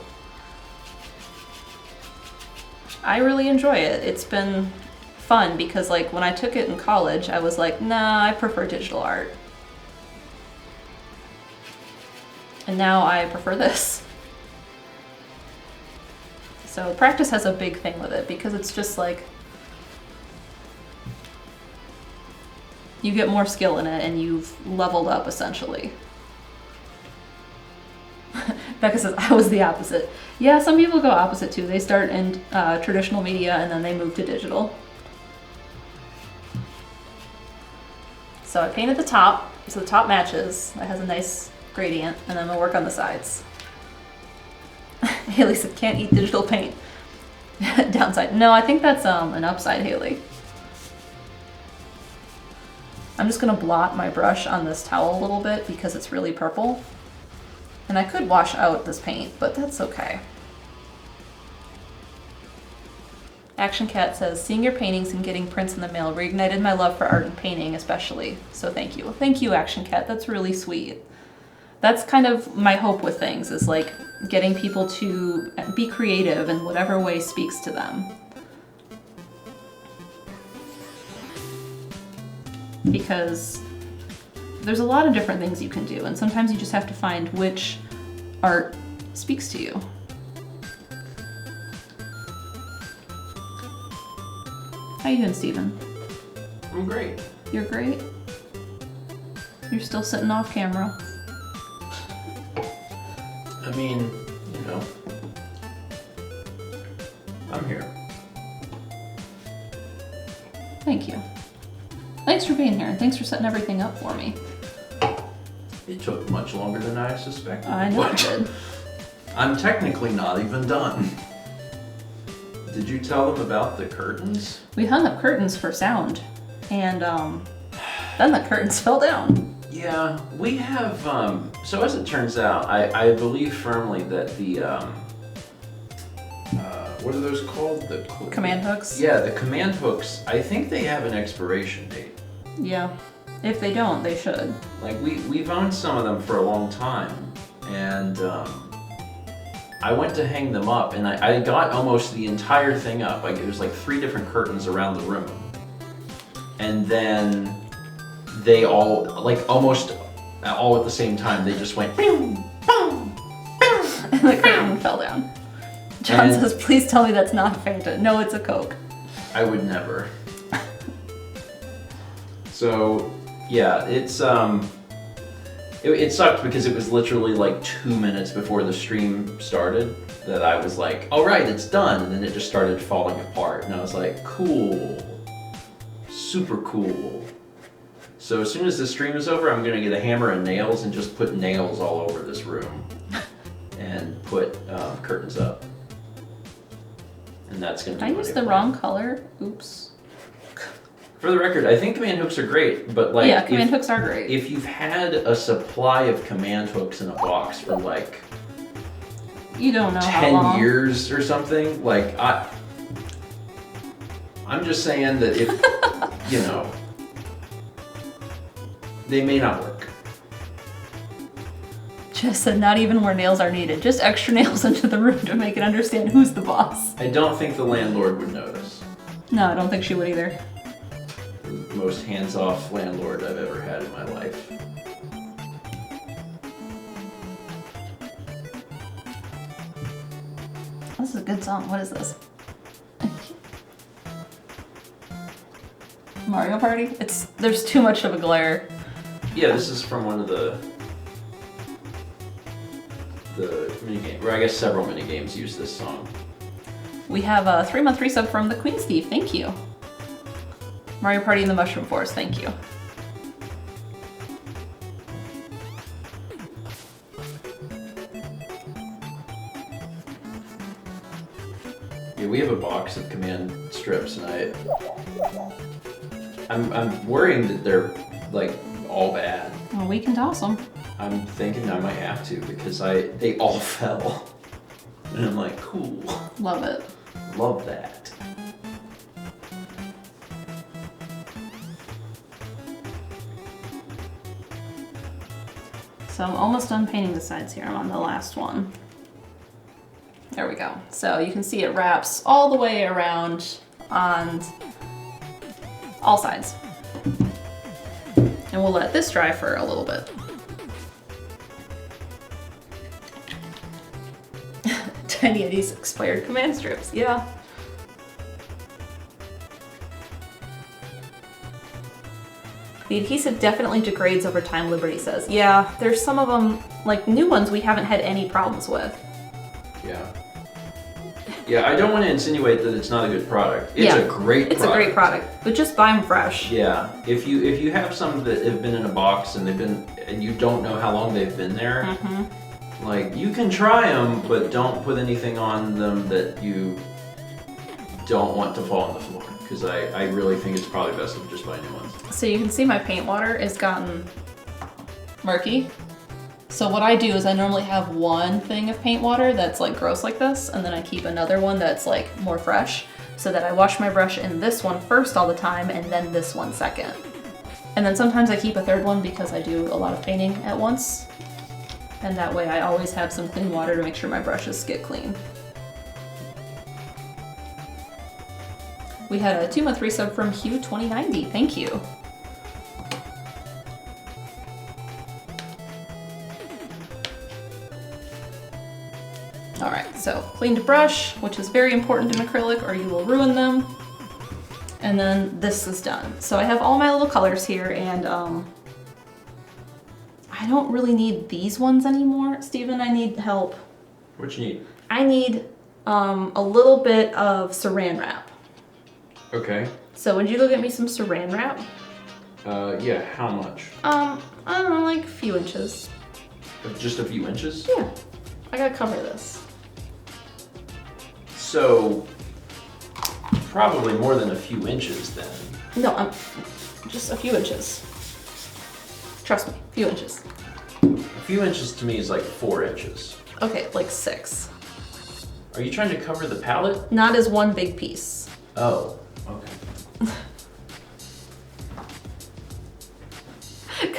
I really enjoy it. It's been fun because like when I took it in college, I was like, nah, I prefer digital art. And now I prefer this. So practice has a big thing with it because it's just like, you get more skill in it and you've leveled up essentially. Becca says, I was the opposite. Yeah, some people go opposite too. They start in traditional media and then they move to digital. So I painted the top, so the top matches. It has a nice gradient, and then we'll work on the sides. Haley said, can't eat digital paint. Downside. No, I think that's an upside, Haley. I'm just gonna blot my brush on this towel a little bit because it's really purple. And I could wash out this paint, but that's okay. Action Cat says, seeing your paintings and getting prints in the mail reignited my love for art and painting especially. So thank you. Thank you, Action Cat. That's really sweet. That's kind of my hope with things, is like getting people to be creative in whatever way speaks to them. Because there's a lot of different things you can do, and sometimes you just have to find which art speaks to you. How you doing, Steven? I'm great. You're great? You're still sitting off camera. I mean, you know, I'm here. Thank you. Thanks for being here, and thanks for setting everything up for me. It took much longer than I suspected. I know it did. I'm technically not even done. Did you tell them about the curtains? We hung up curtains for sound, and then the curtains fell down. Yeah, we have, so as it turns out, I believe firmly that the, what are those called? The Command hooks? Yeah, the command hooks, I think they have an expiration date. Yeah. If they don't, they should. Like, we've owned some of them for a long time, and I went to hang them up, and I got almost the entire thing up. Like, it was like 3 different curtains around the room. And then they all, like, almost all at the same time, they just went boom, boom, boom, and the curtain fell down. John says, please tell me that's not Fanta. No, it's a Coke. I would never. So, yeah, it's, it sucked because it was literally like 2 minutes before the stream started that I was like, all right, it's done. And then it just started falling apart. And I was like, cool. Super cool. So as soon as the stream is over, I'm gonna get a hammer and nails and just put nails all over this room. And put curtains up. And that's gonna be I used the wrong color. Oops. For the record, I think command hooks are great, but like... Yeah, command hooks are great. If you've had a supply of command hooks in a box for like... You don't know how long. 10 years or something, like, I'm just saying that if, you know, they may not work. Just said not even where nails are needed, just extra nails into the room to make it understand who's the boss. I don't think the landlord would notice. No, I don't think she would either. Most hands-off landlord I've ever had in my life. This is a good song. What is this? Mario Party? There's too much of a glare. Yeah, this is from one of the minigames, or I guess several minigames use this song. We have a 3-month resub from the Queen Steve. Thank you. Mario Party in the Mushroom Forest. Thank you. Yeah, we have a box of command strips, and I'm worrying that they're like all bad. Well, we can toss them. I'm thinking I might have to because they all fell, and I'm like, cool. Love it. Love that. So I'm almost done painting the sides here. I'm on the last one. There we go. So you can see it wraps all the way around on all sides. And we'll let this dry for a little bit. Tiny Eddie's expired command strips, yeah. The adhesive definitely degrades over time, Liberty says. Yeah, there's some of them, like new ones we haven't had any problems with. Yeah. Yeah, I don't want to insinuate that it's not a good product. It's a great product. It's a great product, but just buy them fresh. Yeah, if you have some that have been in a box and you don't know how long they've been there, like you can try them, but don't put anything on them that you don't want to fall on the floor. Because I really think it's probably best to just buy new ones. So you can see my paint water has gotten murky. So what I do is I normally have one thing of paint water that's like gross like this, and then I keep another one that's like more fresh, so that I wash my brush in this one first all the time and then this one second. And then sometimes I keep a third one because I do a lot of painting at once. And that way I always have some clean water to make sure my brushes get clean. We had a 2-month resub from Hugh2090. Thank you. All right, so cleaned brush, which is very important in acrylic or you will ruin them. And then this is done. So I have all my little colors here, and I don't really need these ones anymore. Steven, I need help. What you need? I need a little bit of saran wrap. Okay. So would you go get me some saran wrap? Yeah, how much? I don't know, like a few inches. Just a few inches? Yeah, I gotta cover this. So, probably more than a few inches then. No, just a few inches. Trust me, a few inches. A few inches to me is like 4 inches. Okay, like 6. Are you trying to cover the palette? Not as one big piece. Oh, okay.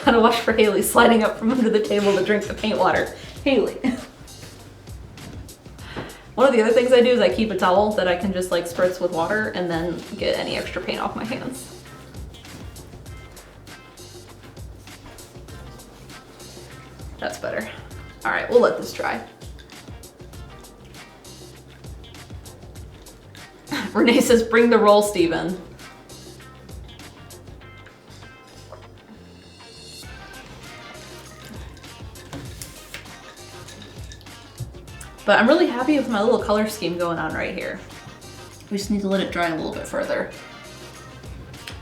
Gotta watch for Haley sliding up from under the table to drink the paint water. Haley. One of the other things I do is I keep a towel that I can just like spritz with water and then get any extra paint off my hands. That's better. All right, we'll let this dry. Renee says, bring the roll, Steven. But I'm really happy with my little color scheme going on right here. We just need to let it dry a little bit further.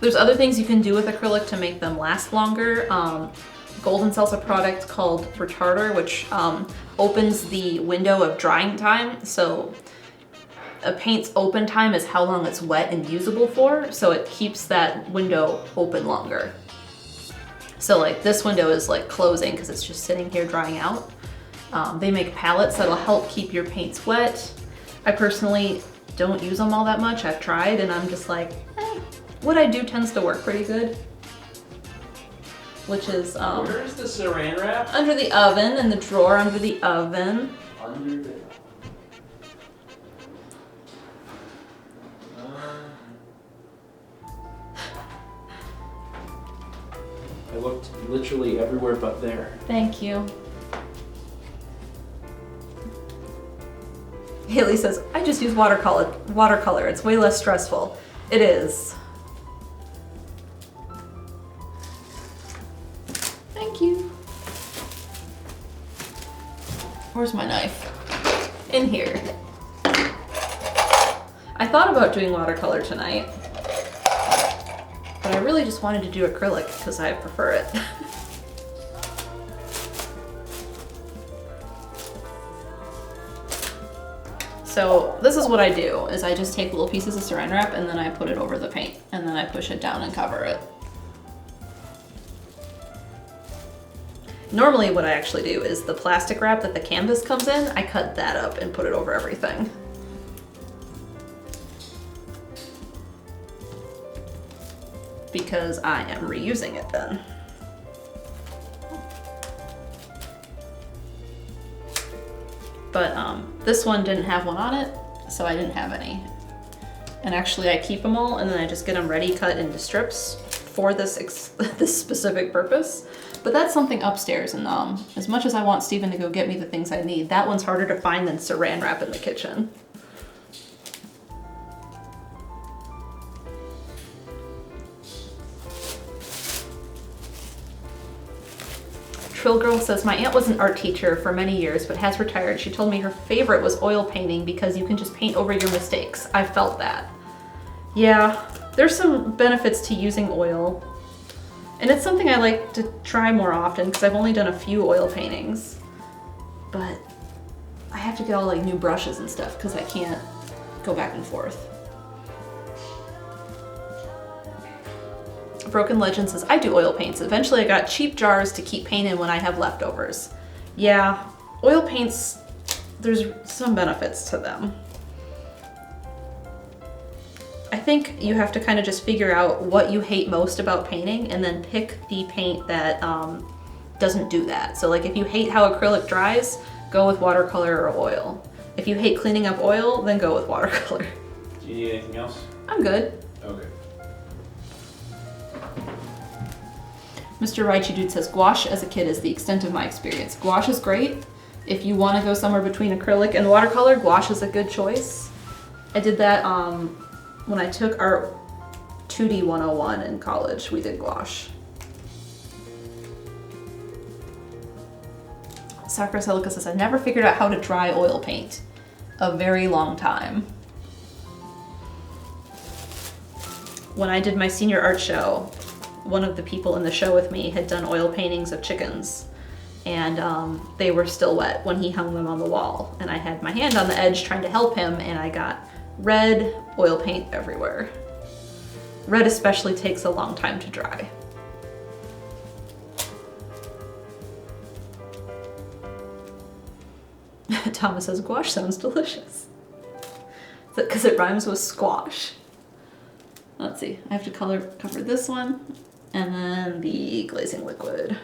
There's other things you can do with acrylic to make them last longer. Golden sells a product called Retarder, which opens the window of drying time. So a paint's open time is how long it's wet and usable for, so it keeps that window open longer. So like this window is like closing because it's just sitting here drying out. They make palettes that'll help keep your paints wet. I personally don't use them all that much. I've tried and I'm just like, what I do tends to work pretty good. Which is where's the saran wrap? under the oven, in the drawer under the oven. Under the I looked literally everywhere but there. Thank you. Haley says, I just use watercolor. It's way less stressful. It is. Thank you. Where's my knife? In here. I thought about doing watercolor tonight, but I really just wanted to do acrylic because I prefer it. So this is what I do, is I just take little pieces of saran wrap and then I put it over the paint and then I push it down and cover it. Normally what I actually do is the plastic wrap that the canvas comes in, I cut that up and put it over everything. Because I am reusing it then. But this one didn't have one on it, so I didn't have any. And actually I keep them all and then I just get them ready cut into strips for this this specific purpose. But that's something upstairs, and as much as I want Steven to go get me the things I need, that one's harder to find than saran wrap in the kitchen. Trill Girl says, my aunt was an art teacher for many years, but has retired. She told me her favorite was oil painting because you can just paint over your mistakes. I felt that. Yeah, there's some benefits to using oil. And it's something I like to try more often because I've only done a few oil paintings. But I have to get all like new brushes and stuff because I can't go back and forth. Broken Legend says, I do oil paints. Eventually I got cheap jars to keep paint in when I have leftovers. Yeah, oil paints, there's some benefits to them. I think you have to kind of just figure out what you hate most about painting and then pick the paint that doesn't do that. So like if you hate how acrylic dries, go with watercolor or oil. If you hate cleaning up oil, then go with watercolor. Do you need anything else? I'm good. Okay. Mr. Raichi Dude says, gouache as a kid is the extent of my experience. Gouache is great. If you want to go somewhere between acrylic and watercolor, gouache is a good choice. I did that when I took Art 2D 101 in college. We did gouache. Sakura Celica says, I've never figured out how to dry oil paint. A very long time. When I did my senior art show, one of the people in the show with me had done oil paintings of chickens, and they were still wet when he hung them on the wall. And I had my hand on the edge trying to help him, and I got red oil paint everywhere. Red especially takes a long time to dry. Thomas says, gouache sounds delicious. Is that because it rhymes with squash? Let's see, I have to cover this one, and then the glazing liquid.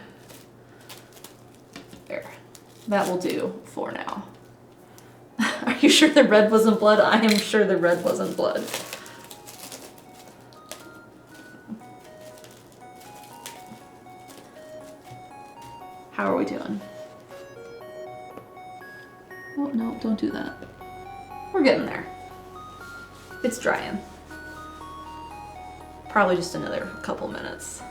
There, that will do for now. Are you sure the red wasn't blood? I am sure the red wasn't blood. How are we doing? Oh, no, don't do that. We're getting there. It's drying. Probably just another couple minutes.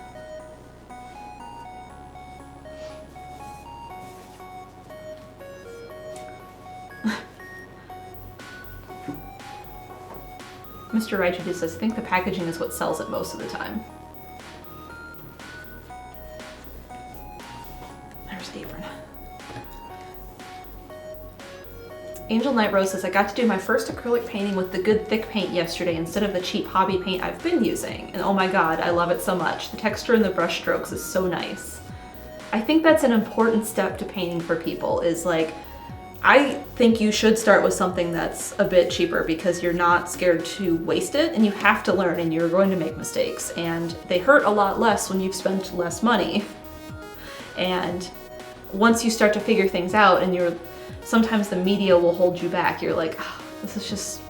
Mr. Raichu says, I think the packaging is what sells it most of the time. There's the apron. Angel Night Rose says, I got to do my first acrylic painting with the good thick paint yesterday instead of the cheap hobby paint I've been using. And oh my god, I love it so much. The texture and the brush strokes is so nice. I think that's an important step to painting for people, is like, I think you should start with something that's a bit cheaper because you're not scared to waste it, and you have to learn and you're going to make mistakes, and they hurt a lot less when you've spent less money. And once you start to figure things out, and sometimes the media will hold you back. You're like, oh, this is just,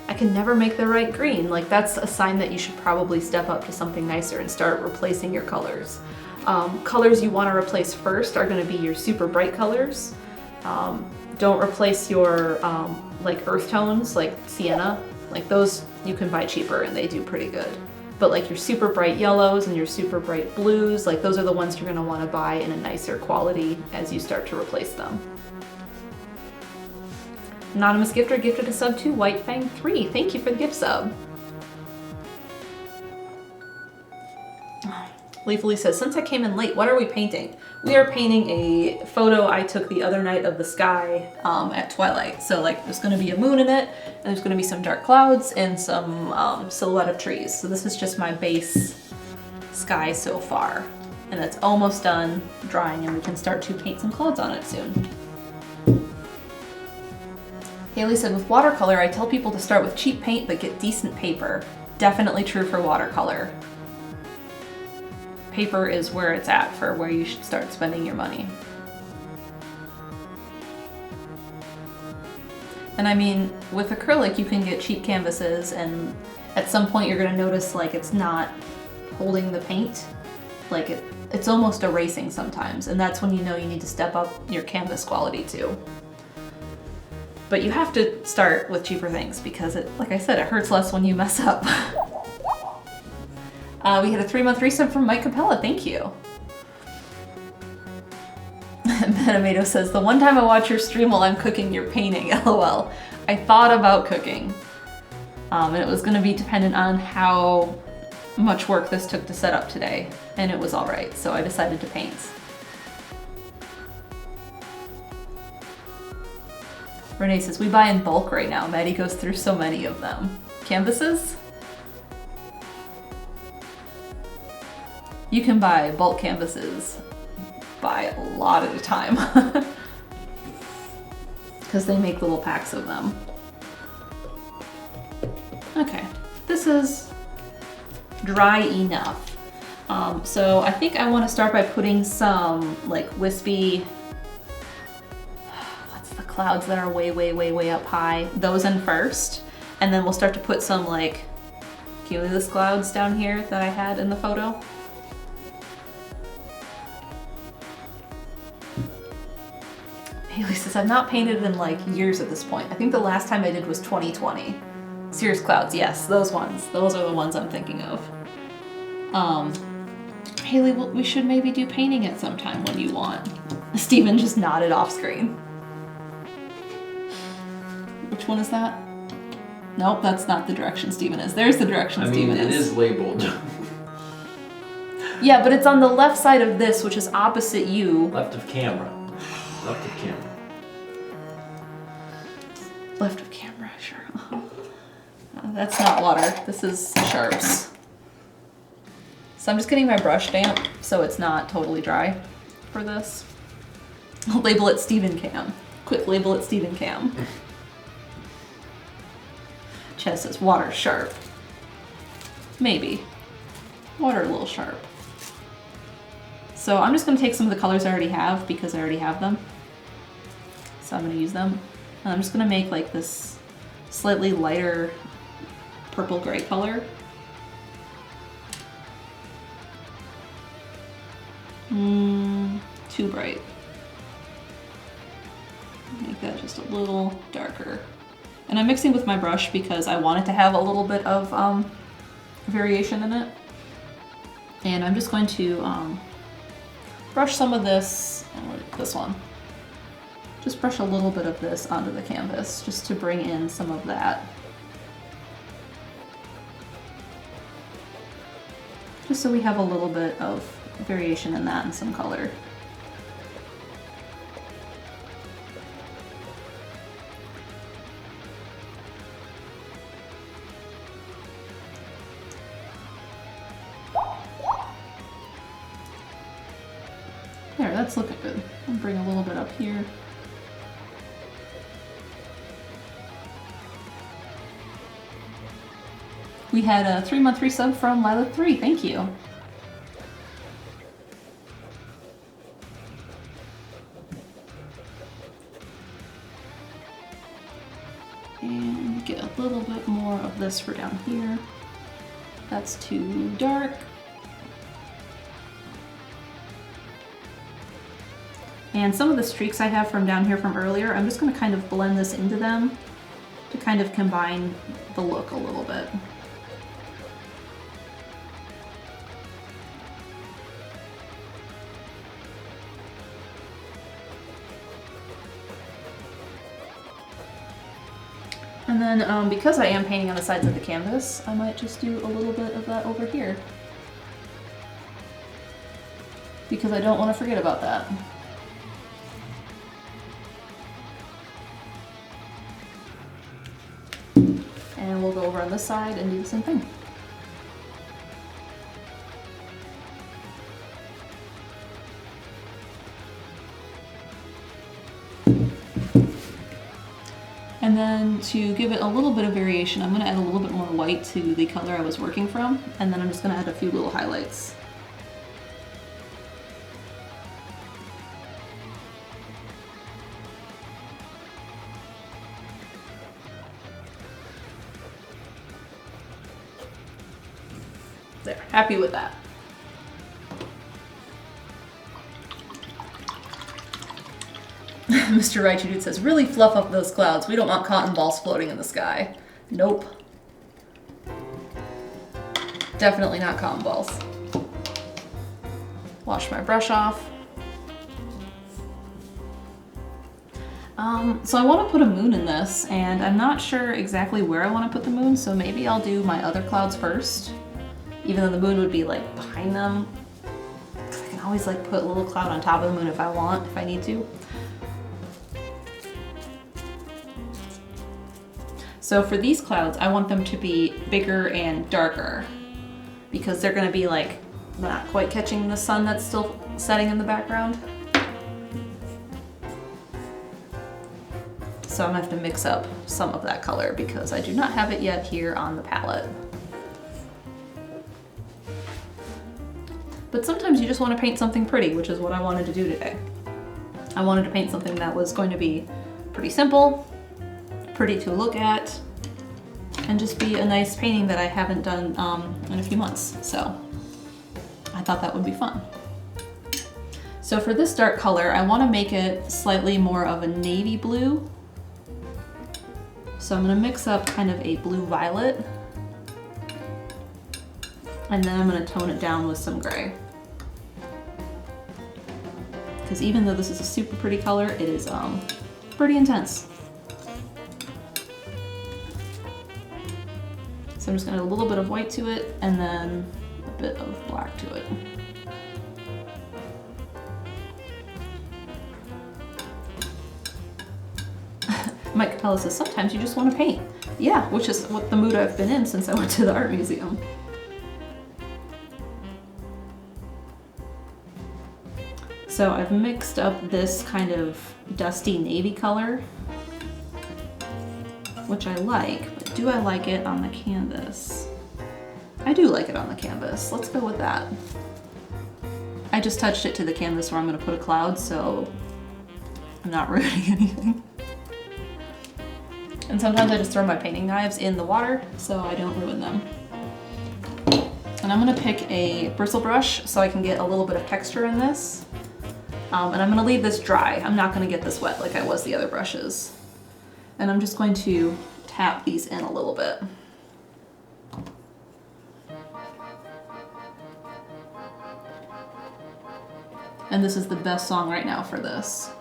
I can never make the right green. Like, that's a sign that you should probably step up to something nicer and start replacing your colors. Colors you want to replace first are going to be your super bright colors. Don't replace your like earth tones, like sienna. Like those you can buy cheaper and they do pretty good. But like your super bright yellows and your super bright blues, like those are the ones you're going to want to buy in a nicer quality as you start to replace them. Anonymous Gifter gifted a sub to White Fang 3. Thank you for the gift sub. Leafly says, since I came in late, what are we painting? We are painting a photo I took the other night of the sky at twilight. So like there's gonna be a moon in it, and there's gonna be some dark clouds and some silhouette of trees. So this is just my base sky so far. And it's almost done drying, and we can start to paint some clouds on it soon. Haley said, with watercolor, I tell people to start with cheap paint but get decent paper. Definitely true for watercolor. Paper is where it's at for where you should start spending your money. And I mean, with acrylic, you can get cheap canvases, and at some point you're gonna notice like it's not holding the paint. Like it's almost erasing sometimes, and that's when you know you need to step up your canvas quality too. But you have to start with cheaper things because it, like I said, it hurts less when you mess up. We had a 3-month resub from Mike Capella, thank you. Metamato says, the one time I watch your stream while I'm cooking, you're painting, lol. I thought about cooking. And it was gonna be dependent on how much work this took to set up today. And it was all right, so I decided to paint. Renee says, we buy in bulk right now. Maddie goes through so many of them. Canvases? You can buy bulk canvases by a lot at a time. Because they make little packs of them. Okay, this is dry enough. So I think I want to start by putting some like wispy, what's the clouds that are way up high? Those in first. And then we'll start to put some like cumulus clouds down here that I had in the photo. Haley says, I've not painted in like years at this point. I think the last time I did was 2020. Cirrus clouds, yes, those ones. Those are the ones I'm thinking of. Haley, we should maybe do painting at some time when you want. Steven just nodded off screen. Which one is that? Nope, that's not the direction Steven is. There's the direction Steven is. It is labeled. Yeah, but it's on the left side of this, which is opposite you. Left of camera. Left of camera. Left of camera, sure. That's not water. This is sharps. So I'm just getting my brush damp so it's not totally dry for this. I'll label it Steven Cam. Quick, label it Steven Cam. Chess says water sharp. Maybe. Water a little sharp. So I'm just going to take some of the colors I already have because I already have them. So I'm going to use them. And I'm just going to make like this slightly lighter purple gray color. Too bright. Make that just a little darker. And I'm mixing with my brush because I want it to have a little bit of variation in it. And I'm just going to brush some of this one. Just brush a little bit of this onto the canvas just to bring in some of that. Just so we have a little bit of variation in that and some color. There, that's looking good. I'll bring a little bit up here. We had a 3-month resub from Lila3, thank you. And get a little bit more of this for down here. That's too dark. And some of the streaks I have from down here from earlier, I'm just going to kind of blend this into them to kind of combine the look a little bit. And then because I am painting on the sides of the canvas, I might just do a little bit of that over here. Because I don't want to forget about that. And we'll go over on this side and do the same thing. And then to give it a little bit of variation, I'm going to add a little bit more white to the color I was working from, and then I'm just going to add a few little highlights. There, happy with that. Mr. Raichu says, really fluff up those clouds. We don't want cotton balls floating in the sky. Nope. Definitely not cotton balls. Wash my brush off. So I want to put a moon in this, and I'm not sure exactly where I want to put the moon, so maybe I'll do my other clouds first, even though the moon would be like behind them. Because I can always like put a little cloud on top of the moon if I want, if I need to. So for these clouds, I want them to be bigger and darker because they're going to be like not quite catching the sun that's still setting in the background. So I'm gonna have to mix up some of that color because I do not have it yet here on the palette. But sometimes you just want to paint something pretty, which is what I wanted to do today. I wanted to paint something that was going to be pretty simple, pretty to look at, and just be a nice painting that I haven't done in a few months. So I thought that would be fun. So for this dark color, I want to make it slightly more of a navy blue. So I'm going to mix up kind of a blue-violet, and then I'm going to tone it down with some gray. Because even though this is a super pretty color, it is pretty intense. So I'm just going to add a little bit of white to it, and then a bit of black to it. Mike Capella says, sometimes you just want to paint. Yeah, which is what the mood I've been in since I went to the art museum. So I've mixed up this kind of dusty navy color, which I like, but do I like it on the canvas? I do like it on the canvas. Let's go with that. I just touched it to the canvas where I'm going to put a cloud, so I'm not ruining anything. And sometimes I just throw my painting knives in the water so I don't ruin them. And I'm gonna pick a bristle brush so I can get a little bit of texture in this. And I'm gonna leave this dry. I'm not gonna get this wet like I was the other brushes. And I'm just going to tap these in a little bit. And this is the best song right now for this.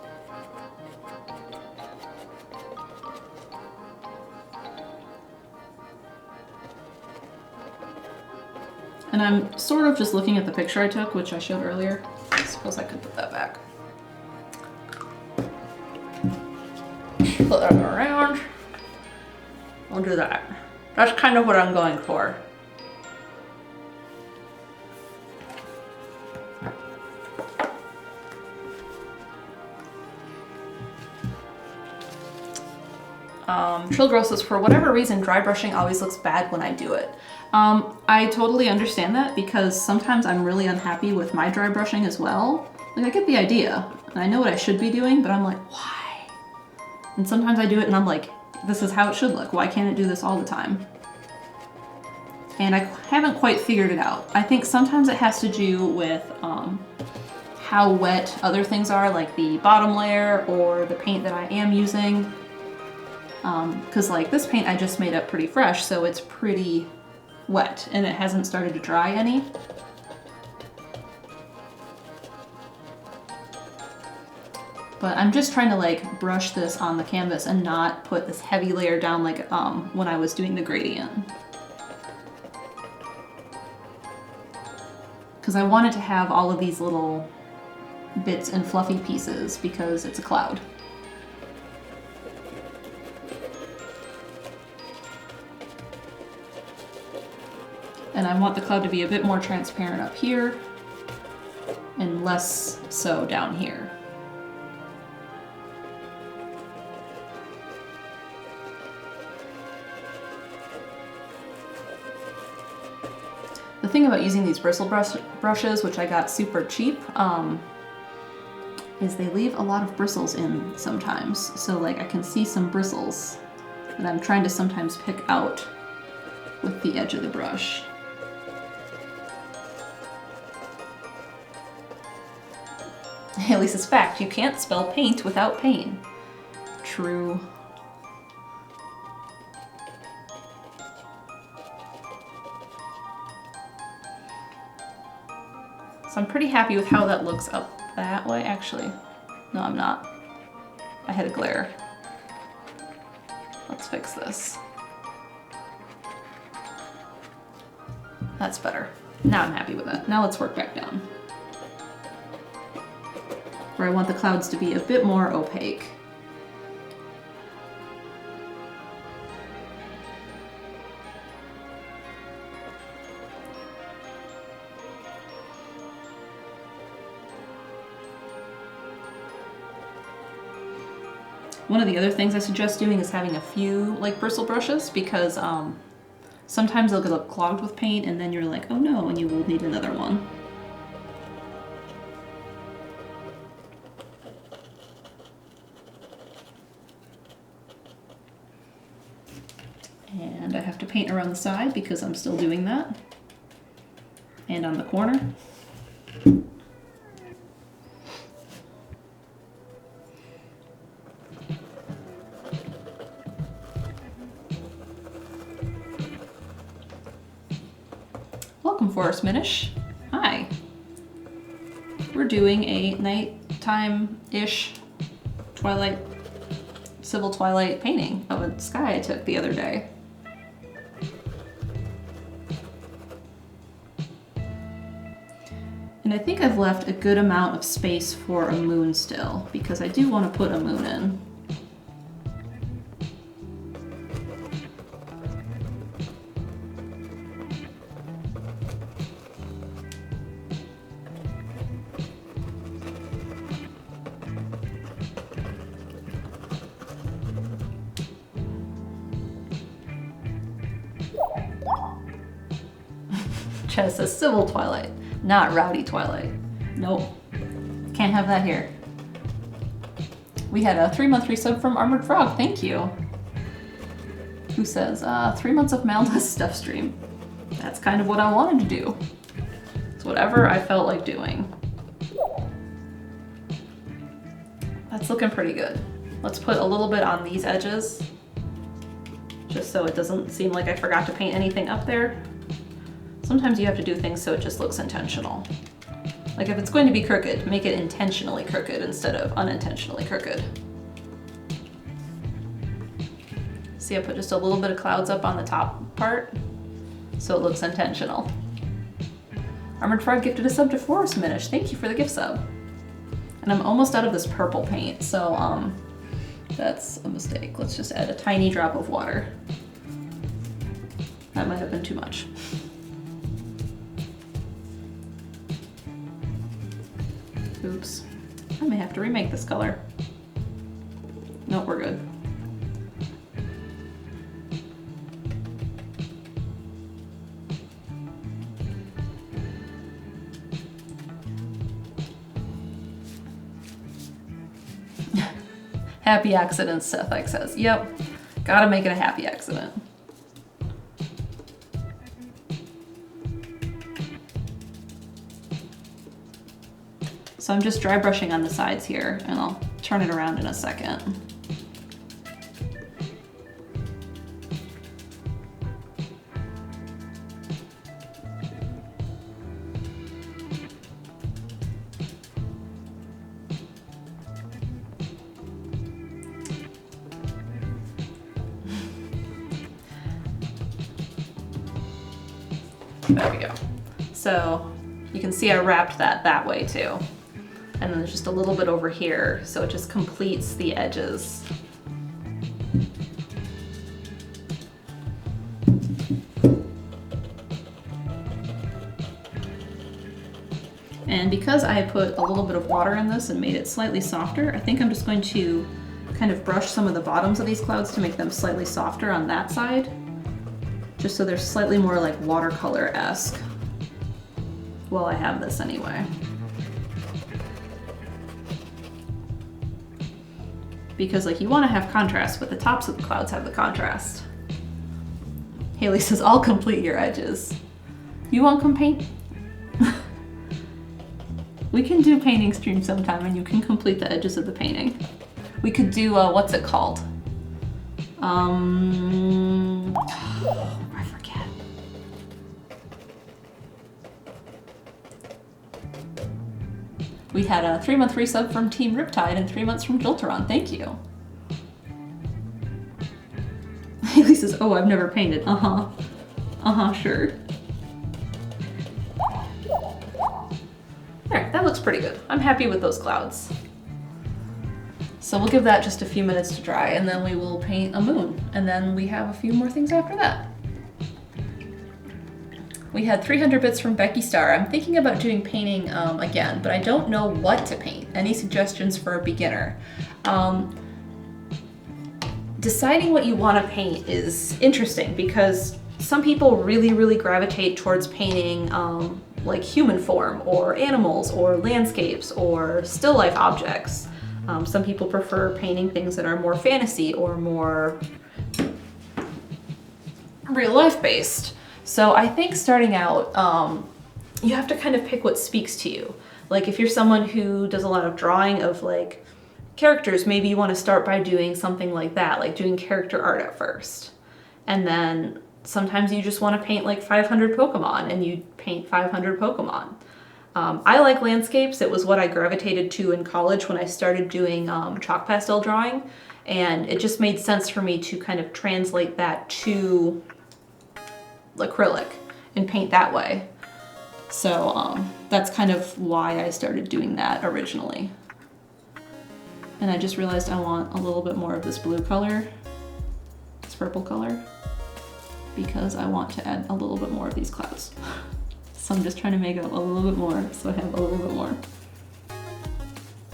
And I'm sort of just looking at the picture I took, which I showed earlier. I suppose I could put that back. Put that around. I'll do that. That's kind of what I'm going for. Chillgirl says, for whatever reason, dry brushing always looks bad when I do it. I totally understand that because sometimes I'm really unhappy with my dry brushing as well. Like, I get the idea, and I know what I should be doing, but I'm like, why? And sometimes I do it and I'm like, this is how it should look. Why can't it do this all the time? And I haven't quite figured it out. I think sometimes it has to do with how wet other things are, like the bottom layer or the paint that I am using. Because like this paint I just made up pretty fresh, so it's pretty wet and it hasn't started to dry any. But I'm just trying to like brush this on the canvas and not put this heavy layer down like when I was doing the gradient. Because I wanted to have all of these little bits and fluffy pieces because it's a cloud. And I want the cloud to be a bit more transparent up here and less so down here. The thing about using these bristle brushes, which I got super cheap, is they leave a lot of bristles in sometimes. So like I can see some bristles that I'm trying to sometimes pick out with the edge of the brush. Haley says, fact, you can't spell paint without pain. True. So I'm pretty happy with how that looks up that way. Actually, no, I'm not. I had a glare. Let's fix this. That's better. Now I'm happy with it. Now let's work back down. Where I want the clouds to be a bit more opaque. One of the other things I suggest doing is having a few like bristle brushes, because sometimes they'll get clogged with paint and then you're like, oh no, and you will need another one. And I have to paint around the side because I'm still doing that. And on the corner. Welcome, Forest Minish. Hi. We're doing a nighttime-ish twilight, civil twilight painting of a sky I took the other day. And I think I've left a good amount of space for a moon still, because I do want to put a moon in. Chess says civil twilight, not rowdy twilight. Nope, can't have that here. We had a 3-month resub from Armored Frog, thank you. Who says, 3 months of Malness stuff stream. That's kind of what I wanted to do. It's whatever I felt like doing. That's looking pretty good. Let's put a little bit on these edges, just so it doesn't seem like I forgot to paint anything up there. Sometimes you have to do things so it just looks intentional. Like if it's going to be crooked, make it intentionally crooked instead of unintentionally crooked. See, I put just a little bit of clouds up on the top part, so it looks intentional. Armored Frog gifted a sub to Forest Minish. Thank you for the gift sub. And I'm almost out of this purple paint, so that's a mistake. Let's just add a tiny drop of water. That might have been too much. Oops. I may have to remake this color. Nope, we're good. Happy accident, Sethike says. Yep, gotta make it a happy accident. So I'm just dry brushing on the sides here, and I'll turn it around in a second. There we go. So you can see I wrapped that way too. And then there's just a little bit over here, so it just completes the edges. And because I put a little bit of water in this and made it slightly softer, I think I'm just going to kind of brush some of the bottoms of these clouds to make them slightly softer on that side, just so they're slightly more like watercolor-esque. Well, I have this anyway. Because like you want to have contrast, but the tops of the clouds have the contrast. Haley says, I'll complete your edges. You want come paint? We can do painting stream sometime and you can complete the edges of the painting. We could do, what's it called? I forget. We had a 3-month resub from Team Riptide and 3 months from Jolteron. Thank you. Haley says, oh, I've never painted. Uh-huh. Uh-huh, sure. There, that looks pretty good. I'm happy with those clouds. So we'll give that just a few minutes to dry, and then we will paint a moon. And then we have a few more things after that. We had 300 bits from Becky Starr. I'm thinking about doing painting again, but I don't know what to paint. Any suggestions for a beginner? Deciding what you want to paint is interesting because some people really gravitate towards painting like human form or animals or landscapes or still life objects. Some people prefer painting things that are more fantasy or more real life based. So I think starting out, you have to kind of pick what speaks to you. Like if you're someone who does a lot of drawing of like characters, maybe you want to start by doing something like that, like doing character art at first. And then sometimes you just want to paint like 500 Pokemon and you paint 500 Pokemon. I like landscapes. It was what I gravitated to in college when I started doing chalk pastel drawing. And it just made sense for me to kind of translate that to acrylic and paint that way. So that's kind of why I started doing that originally. And I just realized I want a little bit more of this blue color, this purple color, because I want to add a little bit more of these clouds. So I'm just trying to make up a little bit more so I have a little bit more.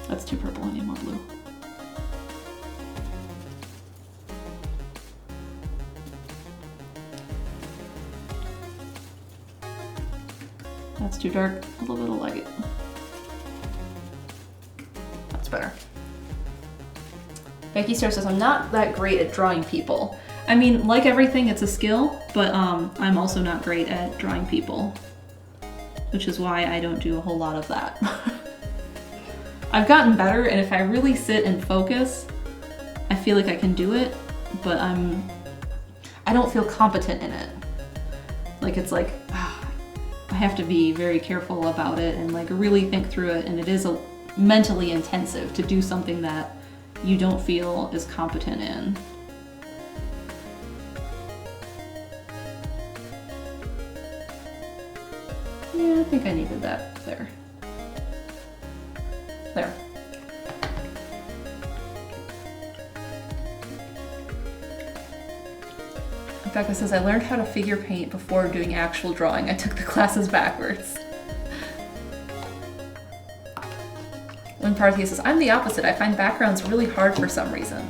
That's too purple, I need more blue. That's too dark, a little bit of light. That's better. Becky Star says, I'm not that great at drawing people. I mean, like everything, it's a skill, but I'm also not great at drawing people, which is why I don't do a whole lot of that. I've gotten better, and if I really sit and focus, I feel like I can do it, but I don't feel competent in it. Like, it's like, I have to be very careful about it and like really think through it, and it is mentally intensive to do something that you don't feel is competent in. Yeah, I think I needed that there. There. Becca says, I learned how to figure paint before doing actual drawing. I took the classes backwards. When Parthia says, I'm the opposite. I find backgrounds really hard for some reason.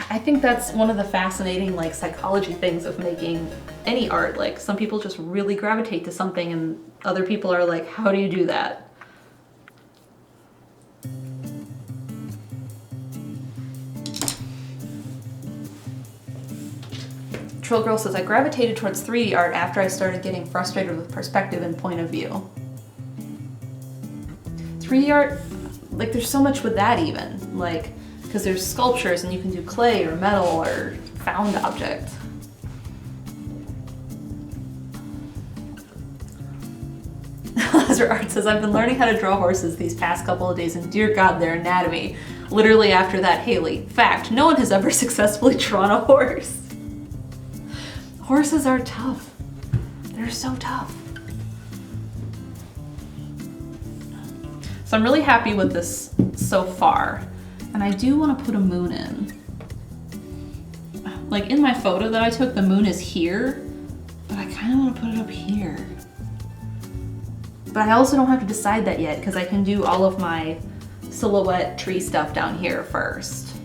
I think that's one of the fascinating like psychology things of making any art. Like some people just really gravitate to something and other people are like, how do you do that? Troll Girl says, I gravitated towards 3D art after I started getting frustrated with perspective and point of view. 3D art, like there's so much with that even, like, because there's sculptures and you can do clay or metal or found object. Lazar Art says, I've been learning how to draw horses these past couple of days and dear God, their anatomy. Literally after that, Haley. Fact, no one has ever successfully drawn a horse. Horses are tough. They're so tough. So I'm really happy with this so far. And I do want to put a moon in. Like in my photo that I took, the moon is here, but I kind of want to put it up here. But I also don't have to decide that yet because I can do all of my silhouette tree stuff down here first,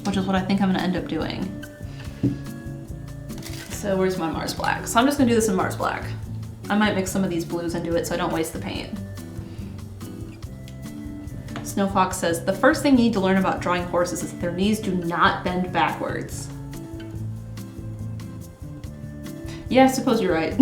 which is what I think I'm going to end up doing. So where's my Mars Black? So I'm just gonna do this in Mars Black. I might mix some of these blues into it so I don't waste the paint. Snowfox says, the first thing you need to learn about drawing horses is that their knees do not bend backwards. Yeah, I suppose you're right.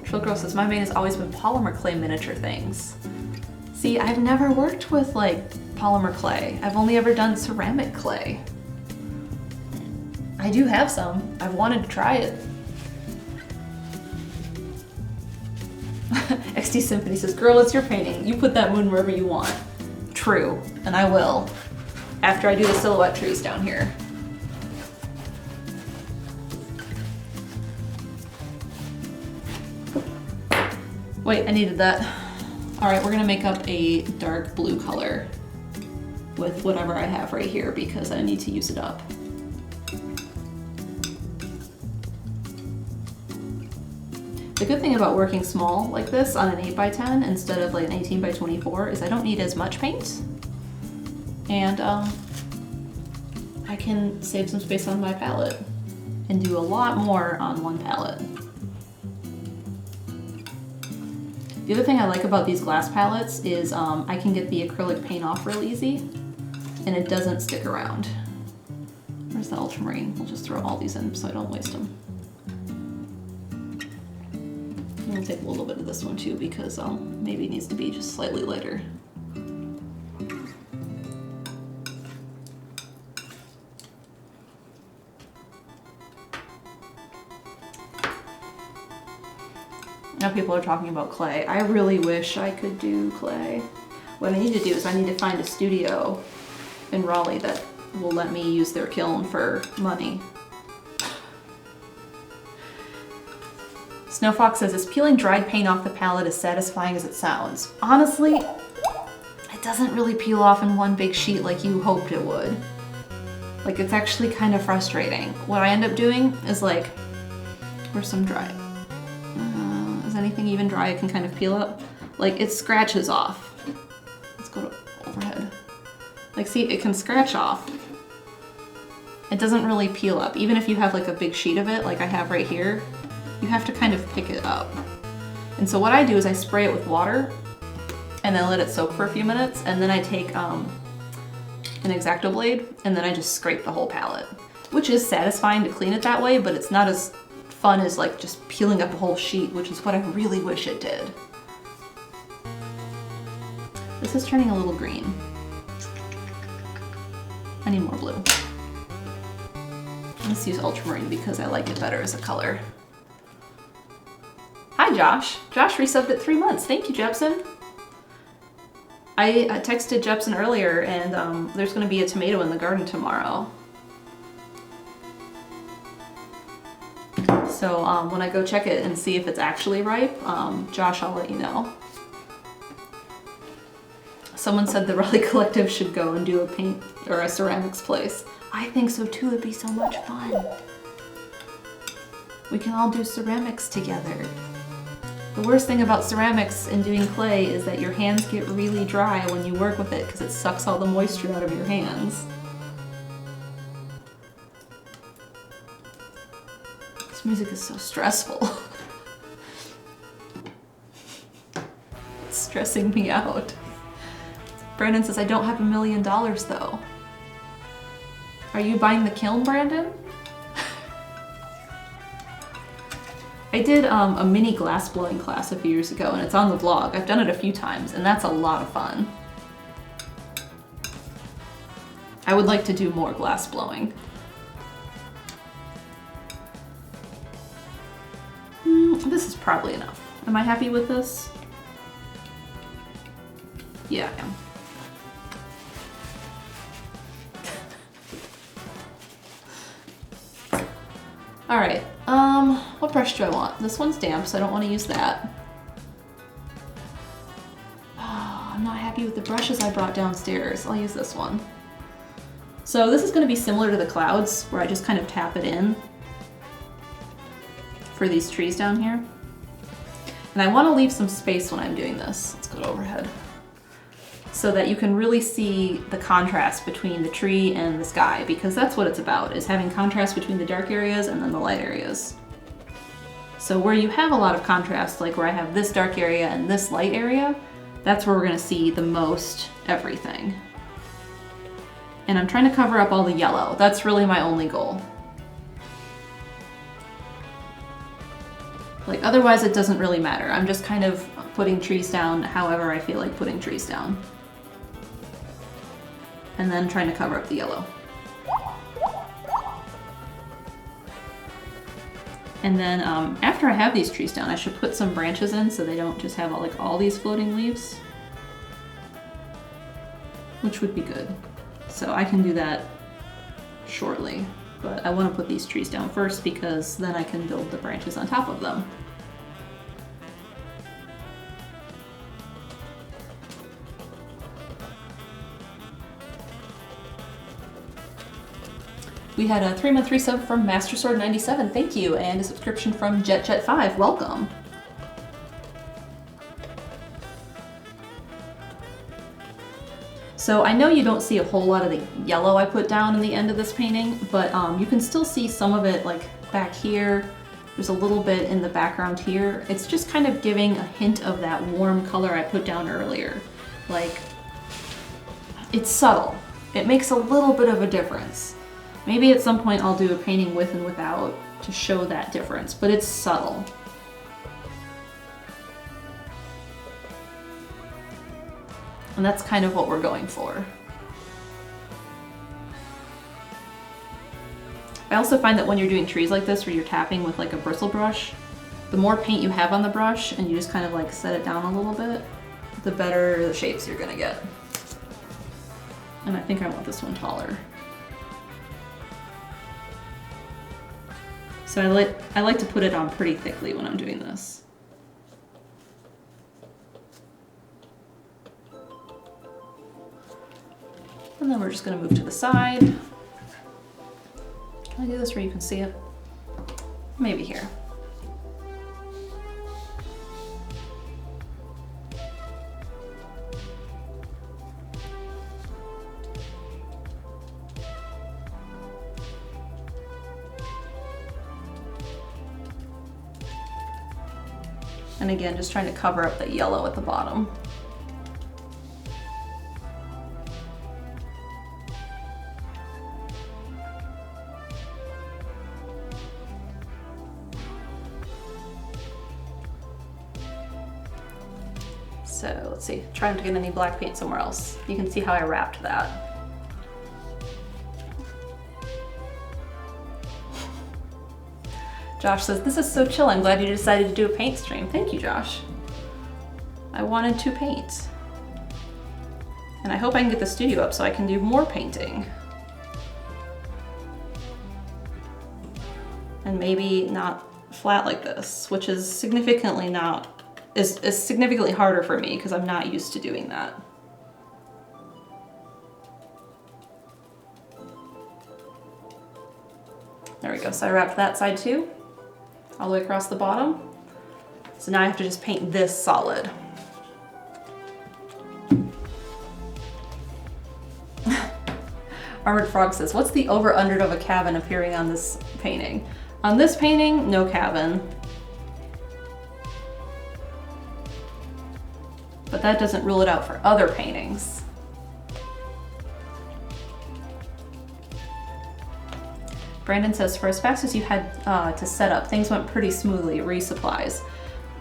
Trill Girl says, my main has always been polymer clay miniature things. See, I've never worked with like polymer clay. I've only ever done ceramic clay. I do have some. I've wanted to try it. XD Symphony says, girl, it's your painting. You put that moon wherever you want. True, and I will. After I do the silhouette trees down here. Wait, I needed that. All right, we're gonna make up a dark blue color with whatever I have right here because I need to use it up. The good thing about working small like this on an 8x10 instead of like an 18x24 is I don't need as much paint. And I can save some space on my palette and do a lot more on one palette. The other thing I like about these glass palettes is I can get the acrylic paint off real easy and it doesn't stick around. Where's the ultramarine? We'll just throw all these in so I don't waste them. We'll take a little bit of this one too because maybe it needs to be just slightly lighter. Now people are talking about clay. I really wish I could do clay. What I need to do is I need to find a studio in Raleigh that will let me use their kiln for money. Snowfox says, is peeling dried paint off the palette as satisfying as it sounds? Honestly, it doesn't really peel off in one big sheet like you hoped it would. Like, it's actually kind of frustrating. What I end up doing is like, where's some dry? Is anything even dry I can kind of peel up? Like, it scratches off. Let's go to overhead. Like, see, it can scratch off. It doesn't really peel up. Even if you have like a big sheet of it, like I have right here, you have to kind of pick it up. And so what I do is I spray it with water and then let it soak for a few minutes, and then I take an X-Acto blade and then I just scrape the whole palette, which is satisfying to clean it that way, but it's not as fun as like just peeling up a whole sheet, which is what I really wish it did. This is turning a little green. I need more blue. Let's use ultramarine because I like it better as a color. Hi Josh. Josh resubbed at 3 months. Thank you, Jepson. I texted Jepson earlier and there's gonna be a tomato in the garden tomorrow. So when I go check it and see if it's actually ripe, Josh, I'll let you know. Someone said the Raleigh Collective should go and do a paint or a ceramics place. I think so too, it'd be so much fun. We can all do ceramics together. The worst thing about ceramics and doing clay is that your hands get really dry when you work with it because it sucks all the moisture out of your hands. This music is so stressful. It's stressing me out. Brandon says, I don't have $1 million though. Are you buying the kiln, Brandon? I did a mini glass blowing class a few years ago and it's on the vlog. I've done it a few times and that's a lot of fun. I would like to do more glass blowing. This is probably enough. Am I happy with this? Yeah, I am. All right, what brush do I want? This one's damp, so I don't want to use that. Oh, I'm not happy with the brushes I brought downstairs. I'll use this one. So this is going to be similar to the clouds, where I just kind of tap it in for these trees down here. And I want to leave some space when I'm doing this. Let's go to overhead. So that you can really see the contrast between the tree and the sky, because that's what it's about, is having contrast between the dark areas and then the light areas. So where you have a lot of contrast, like where I have this dark area and this light area, that's where we're gonna see the most everything. And I'm trying to cover up all the yellow. That's really my only goal. Like otherwise it doesn't really matter. I'm just kind of putting trees down however I feel like putting trees down. And then trying to cover up the yellow. And then after I have these trees down, I should put some branches in so they don't just have all these floating leaves, which would be good. So I can do that shortly, but I want to put these trees down first because then I can build the branches on top of them. We had a 3-month resub from Master Sword 97, thank you, and a subscription from JetJet5, welcome. So I know you don't see a whole lot of the yellow I put down in the end of this painting, but you can still see some of it back here. There's a little bit in the background here. It's just kind of giving a hint of that warm color I put down earlier. It's subtle. It makes a little bit of a difference. Maybe at some point I'll do a painting with and without to show that difference, but it's subtle. And that's kind of what we're going for. I also find that when you're doing trees like this, where you're tapping with a bristle brush, the more paint you have on the brush and you just kind of set it down a little bit, the better the shapes you're gonna get. And I think I want this one taller. So I like to put it on pretty thickly when I'm doing this. And then we're just gonna move to the side. Can I do this where you can see it? Maybe here. And again, just trying to cover up the yellow at the bottom. So let's see, try not to get any black paint somewhere else. You can see how I wrapped that. Josh says, this is so chill. I'm glad you decided to do a paint stream. Thank you, Josh. I wanted to paint. And I hope I can get the studio up so I can do more painting. And maybe not flat like this, which is significantly significantly harder for me because I'm not used to doing that. There we go, so I wrapped that side too, all the way across the bottom. So now I have to just paint this solid. Armored Frog says, what's the over-under of a cabin appearing on this painting? On this painting, no cabin. But that doesn't rule it out for other paintings. Brandon says, for as fast as you had to set up, things went pretty smoothly, resupplies.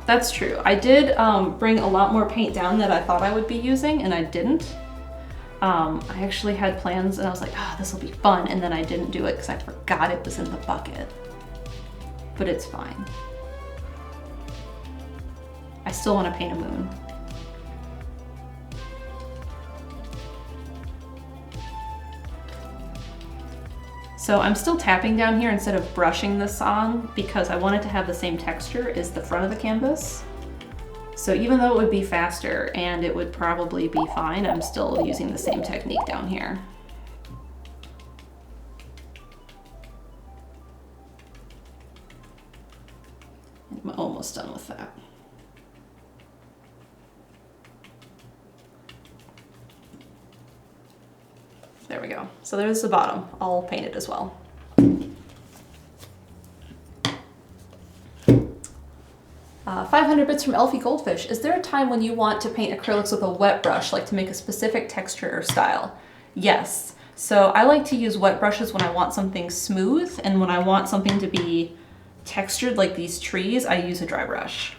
That's true. I did bring a lot more paint down that I thought I would be using, and I didn't. I actually had plans and I was like, this will be fun, and then I didn't do it because I forgot it was in the bucket. But it's fine. I still want to paint a moon. So I'm still tapping down here instead of brushing this on because I want it to have the same texture as the front of the canvas. So even though it would be faster and it would probably be fine, I'm still using the same technique down here. I'm almost done with that. There we go. So there's the bottom. I'll paint it as well. 500 bits from Elfie Goldfish. Is there a time when you want to paint acrylics with a wet brush, like to make a specific texture or style? Yes. So I like to use wet brushes when I want something smooth, and when I want something to be textured like these trees, I use a dry brush.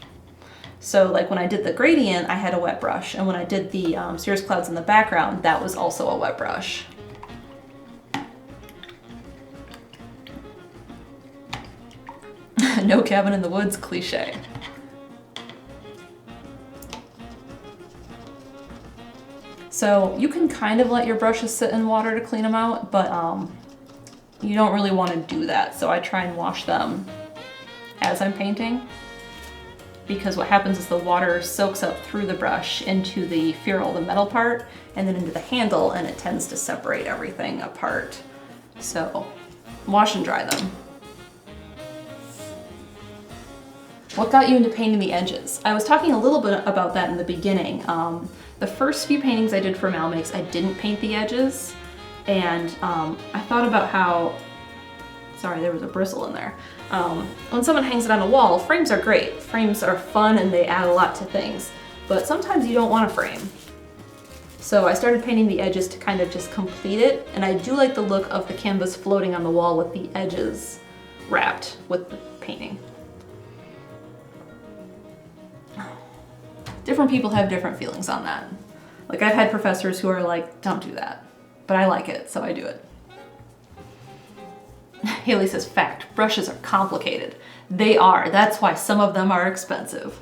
So like when I did the gradient, I had a wet brush, and when I did the cirrus clouds in the background, that was also a wet brush. No cabin in the woods cliche. So you can kind of let your brushes sit in water to clean them out, but you don't really want to do that. So I try and wash them as I'm painting, because what happens is the water soaks up through the brush into the ferrule, the metal part, and then into the handle, and it tends to separate everything apart. So wash and dry them. What got you into painting the edges? I was talking a little bit about that in the beginning. The first few paintings I did for MalMakes, I didn't paint the edges, and I thought about how, sorry, there was a bristle in there. When someone hangs it on a wall, frames are great. Frames are fun and they add a lot to things, but sometimes you don't want a frame. So I started painting the edges to kind of just complete it, and I do like the look of the canvas floating on the wall with the edges wrapped with the painting. Different people have different feelings on that. Like, I've had professors who are like, don't do that, but I like it, so I do it. Haley says, fact, brushes are complicated. They are, that's why some of them are expensive.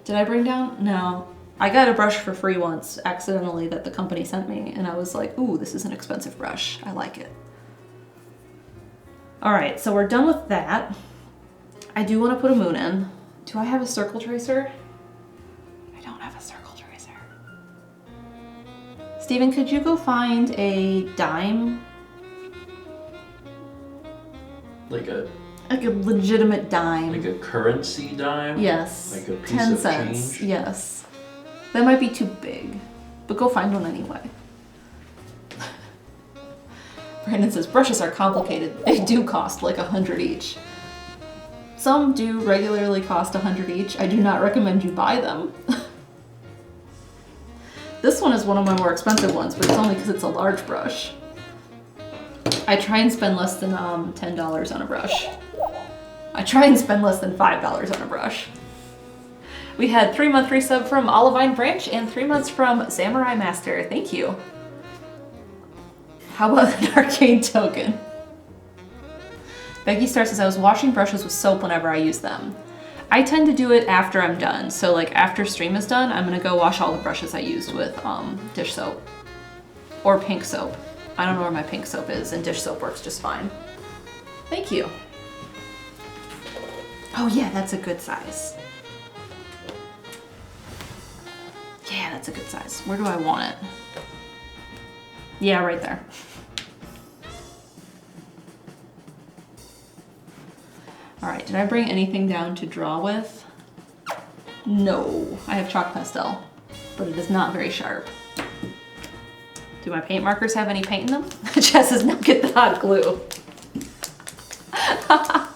Did I bring down? No. I got a brush for free once, accidentally, that the company sent me, and I was like, ooh, this is an expensive brush. I like it. All right, so we're done with that. I do want to put a moon in. Do I have a circle tracer? I don't have a circle tracer. Steven, could you go find a dime? Like a legitimate dime. Like a currency dime? Yes. Like a piece 10 of cents. change? Yes. That might be too big, but go find one anyway. Brandon says, brushes are complicated. They do cost like 100 each. Some do regularly cost 100 each. I do not recommend you buy them. This one is one of my more expensive ones, but it's only because it's a large brush. I try and spend less than $10 on a brush. I try and spend less than $5 on a brush. We had 3-month resub from Olivine Branch and 3 months from Samurai Master. Thank you. How about an arcade token? Becky Star says, I was washing brushes with soap whenever I use them. I tend to do it after I'm done. So like after stream is done, I'm gonna go wash all the brushes I used with dish soap or pink soap. I don't know where my pink soap is, and dish soap works just fine. Thank you. Oh yeah, that's a good size. Yeah, that's a good size. Where do I want it? Yeah, right there. All right, did I bring anything down to draw with? No, I have chalk pastel, but it is not very sharp. Do my paint markers have any paint in them? Jess says, no, get the hot glue. I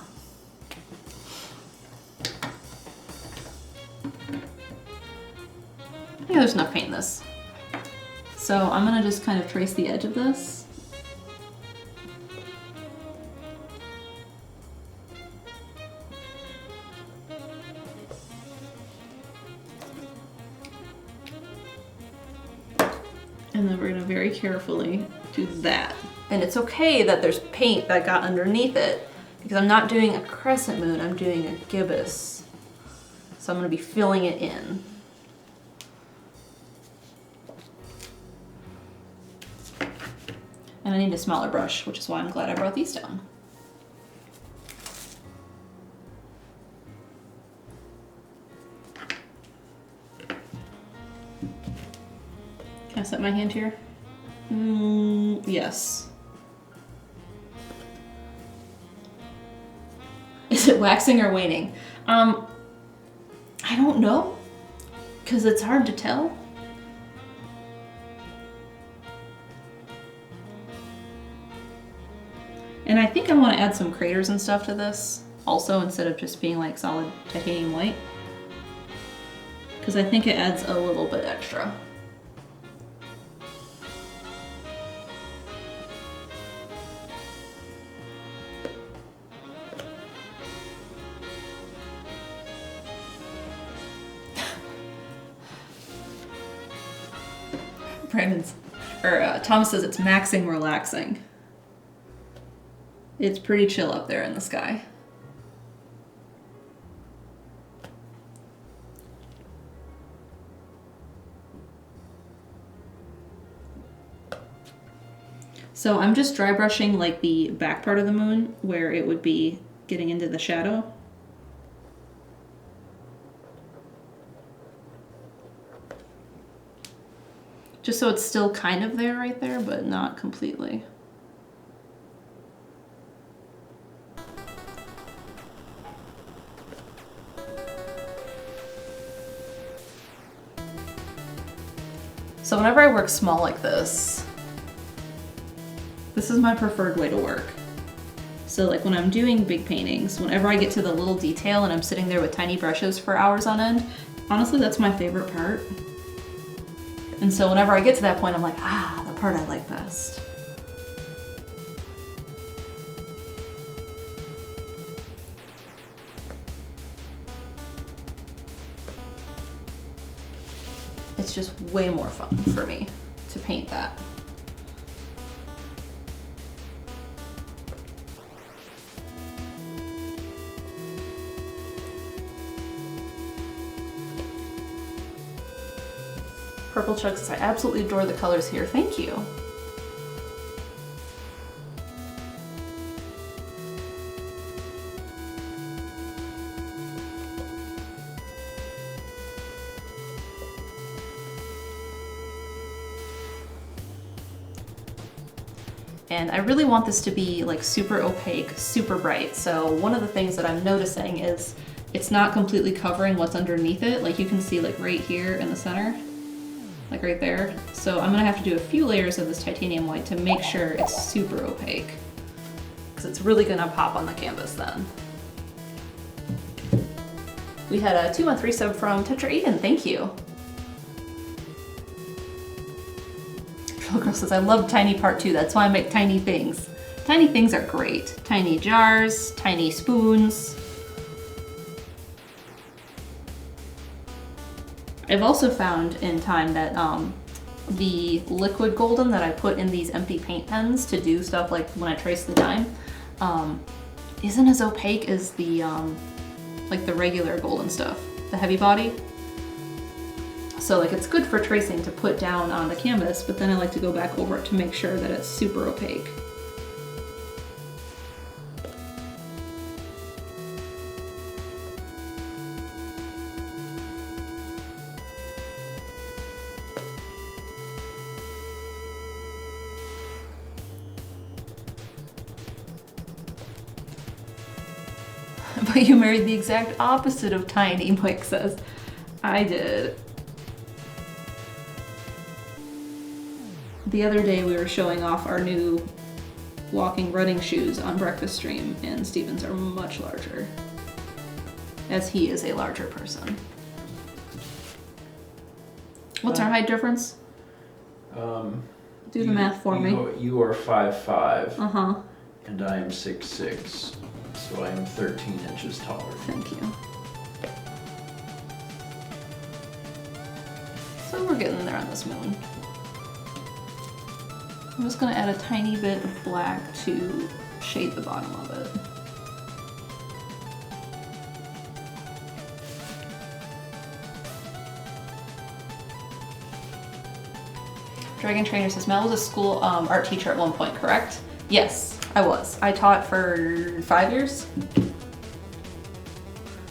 think there's enough paint in this. So I'm gonna just kind of trace the edge of this. And then we're gonna very carefully do that. And it's okay that there's paint that got underneath it, because I'm not doing a crescent moon, I'm doing a gibbous. So I'm gonna be filling it in. And I need a smaller brush, which is why I'm glad I brought these down. Can I set my hand here? Yes. Is it waxing or waning? I don't know, because it's hard to tell. And I think I want to add some craters and stuff to this also, instead of just being like solid titanium white, because I think it adds a little bit extra. Thomas says it's maxing relaxing. It's pretty chill up there in the sky. So I'm just dry brushing like the back part of the moon where it would be getting into the shadow. Just so it's still kind of there right there, but not completely. So whenever I work small like this is my preferred way to work. So like when I'm doing big paintings, whenever I get to the little detail and I'm sitting there with tiny brushes for hours on end, honestly, that's my favorite part. And so whenever I get to that point, I'm like, the part I like best. It's just way more fun for me to paint that. Purple Chuck says, I absolutely adore the colors here. Thank you. And I really want this to be like super opaque, super bright. So one of the things that I'm noticing is it's not completely covering what's underneath it. Like you can see like right here in the center, like right there. So I'm gonna have to do a few layers of this titanium white to make sure it's super opaque, because it's really gonna pop on the canvas then. We had a 2-month resub from Tetra Aiden, thank you. Girl says, I love tiny part 2, that's why I make tiny things. Tiny things are great. Tiny jars, tiny spoons. I've also found in time that the liquid golden that I put in these empty paint pens to do stuff like when I trace the dime isn't as opaque as the like the regular golden stuff, the heavy body. So like it's good for tracing to put down on the canvas, but then I like to go back over it to make sure that it's super opaque. But you married the exact opposite of tiny, Mike says. I did. The other day we were showing off our new walking running shoes on breakfast stream, and Steven's are much larger, as he is a larger person. What's our height difference? Do the math for me. You are 5'5". Uh-huh. And I am 6'6", so I am 13 inches taller. Thank you. So we're getting there on this moon. I'm just gonna add a tiny bit of black to shade the bottom of it. Dragon Trainer says, Mel was a school art teacher at one point, correct? Yes, I was. I taught for 5 years.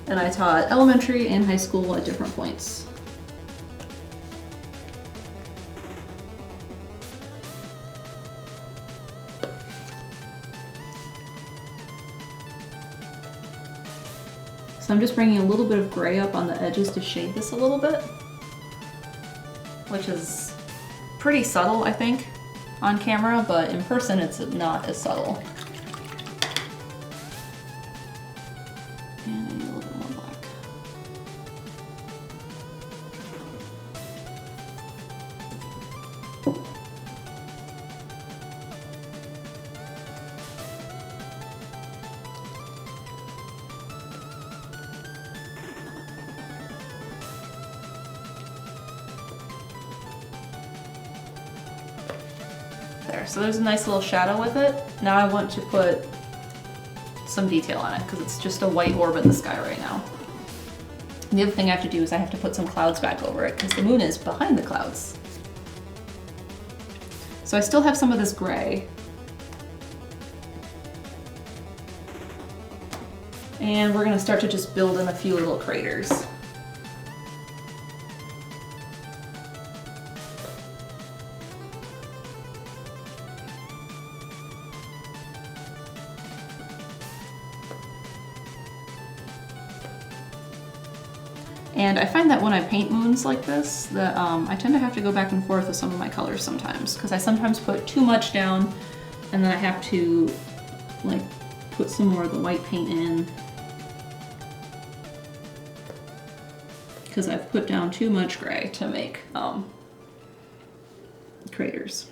And I taught elementary and high school at different points. So I'm just bringing a little bit of gray up on the edges to shade this a little bit, which is pretty subtle, I think, on camera, but in person it's not as subtle. And a little bit more black. There, so there's a nice little shadow with it. Now I want to put some detail on it because it's just a white orb in the sky right now. And the other thing I have to do is I have to put some clouds back over it because the moon is behind the clouds. So I still have some of this gray, And we're gonna start to just build in a few little craters. And I find that when I paint moons like this, that I tend to have to go back and forth with some of my colors sometimes, because I sometimes put too much down, and then I have to like put some more of the white paint in, because I've put down too much gray to make craters.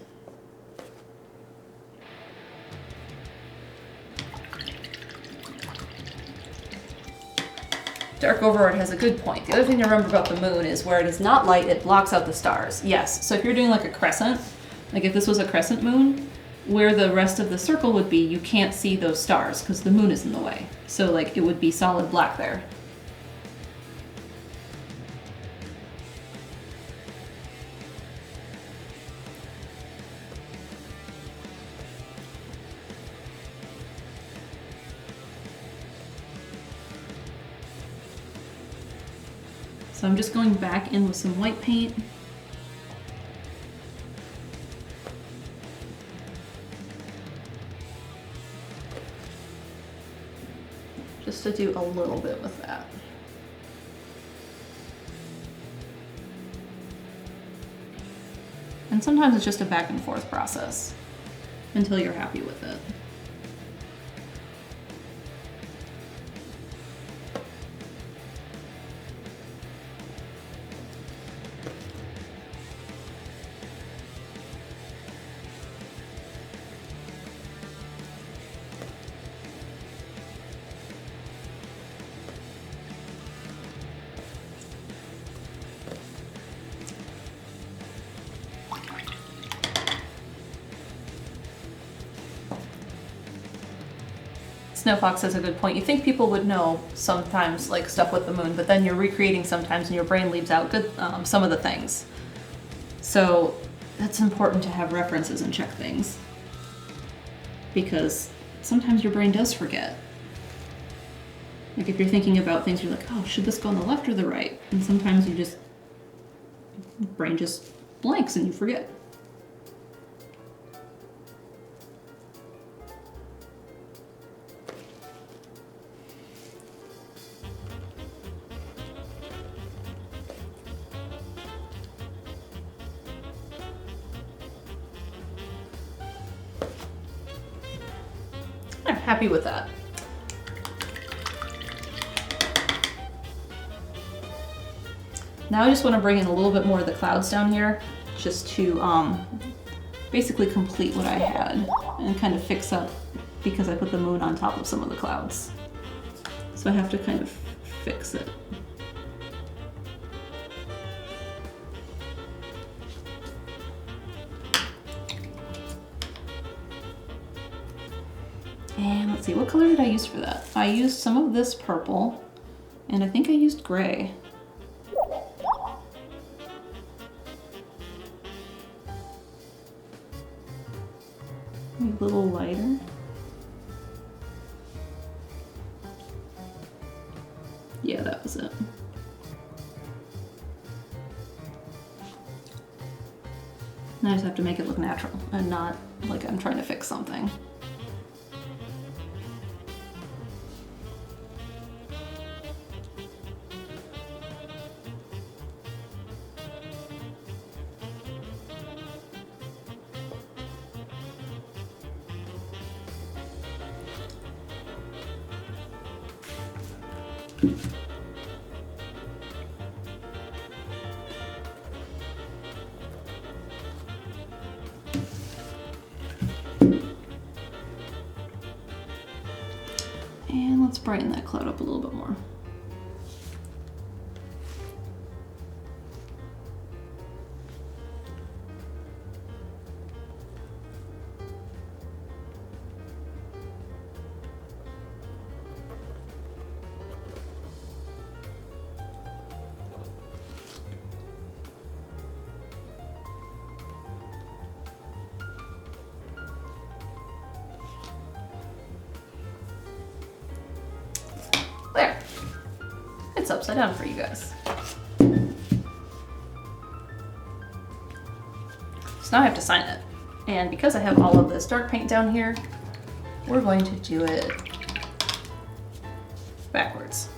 Dark Overlord has a good point. The other thing to remember about the moon is where it is not light, it blocks out the stars. Yes, so if you're doing like a crescent, like if this was a crescent moon, where the rest of the circle would be, you can't see those stars because the moon is in the way. So like it would be solid black there. So I'm just going back in with some white paint. Just to do a little bit with that. And sometimes it's just a back and forth process until you're happy with it. Snowfox has a good point. You think people would know sometimes, like stuff with the moon, but then you're recreating sometimes and your brain leaves out good some of the things. So that's important to have references and check things, because sometimes your brain does forget. Like if you're thinking about things, you're like, oh, should this go on the left or the right? And sometimes your brain just blanks and you forget. I'm happy with that. Now I just want to bring in a little bit more of the clouds down here, just to basically complete what I had and kind of fix up, because I put the moon on top of some of the clouds. So I have to kind of fix it. And let's see, what color did I use for that? I used some of this purple, and I think I used gray. A little lighter. Yeah, that was it. Now I just have to make it look natural and not like I'm trying to fix something. And let's brighten that cloud up a little bit more. it's upside down for you guys. So now I have to sign it. And because I have all of this dark paint down here, we're going to do it backwards.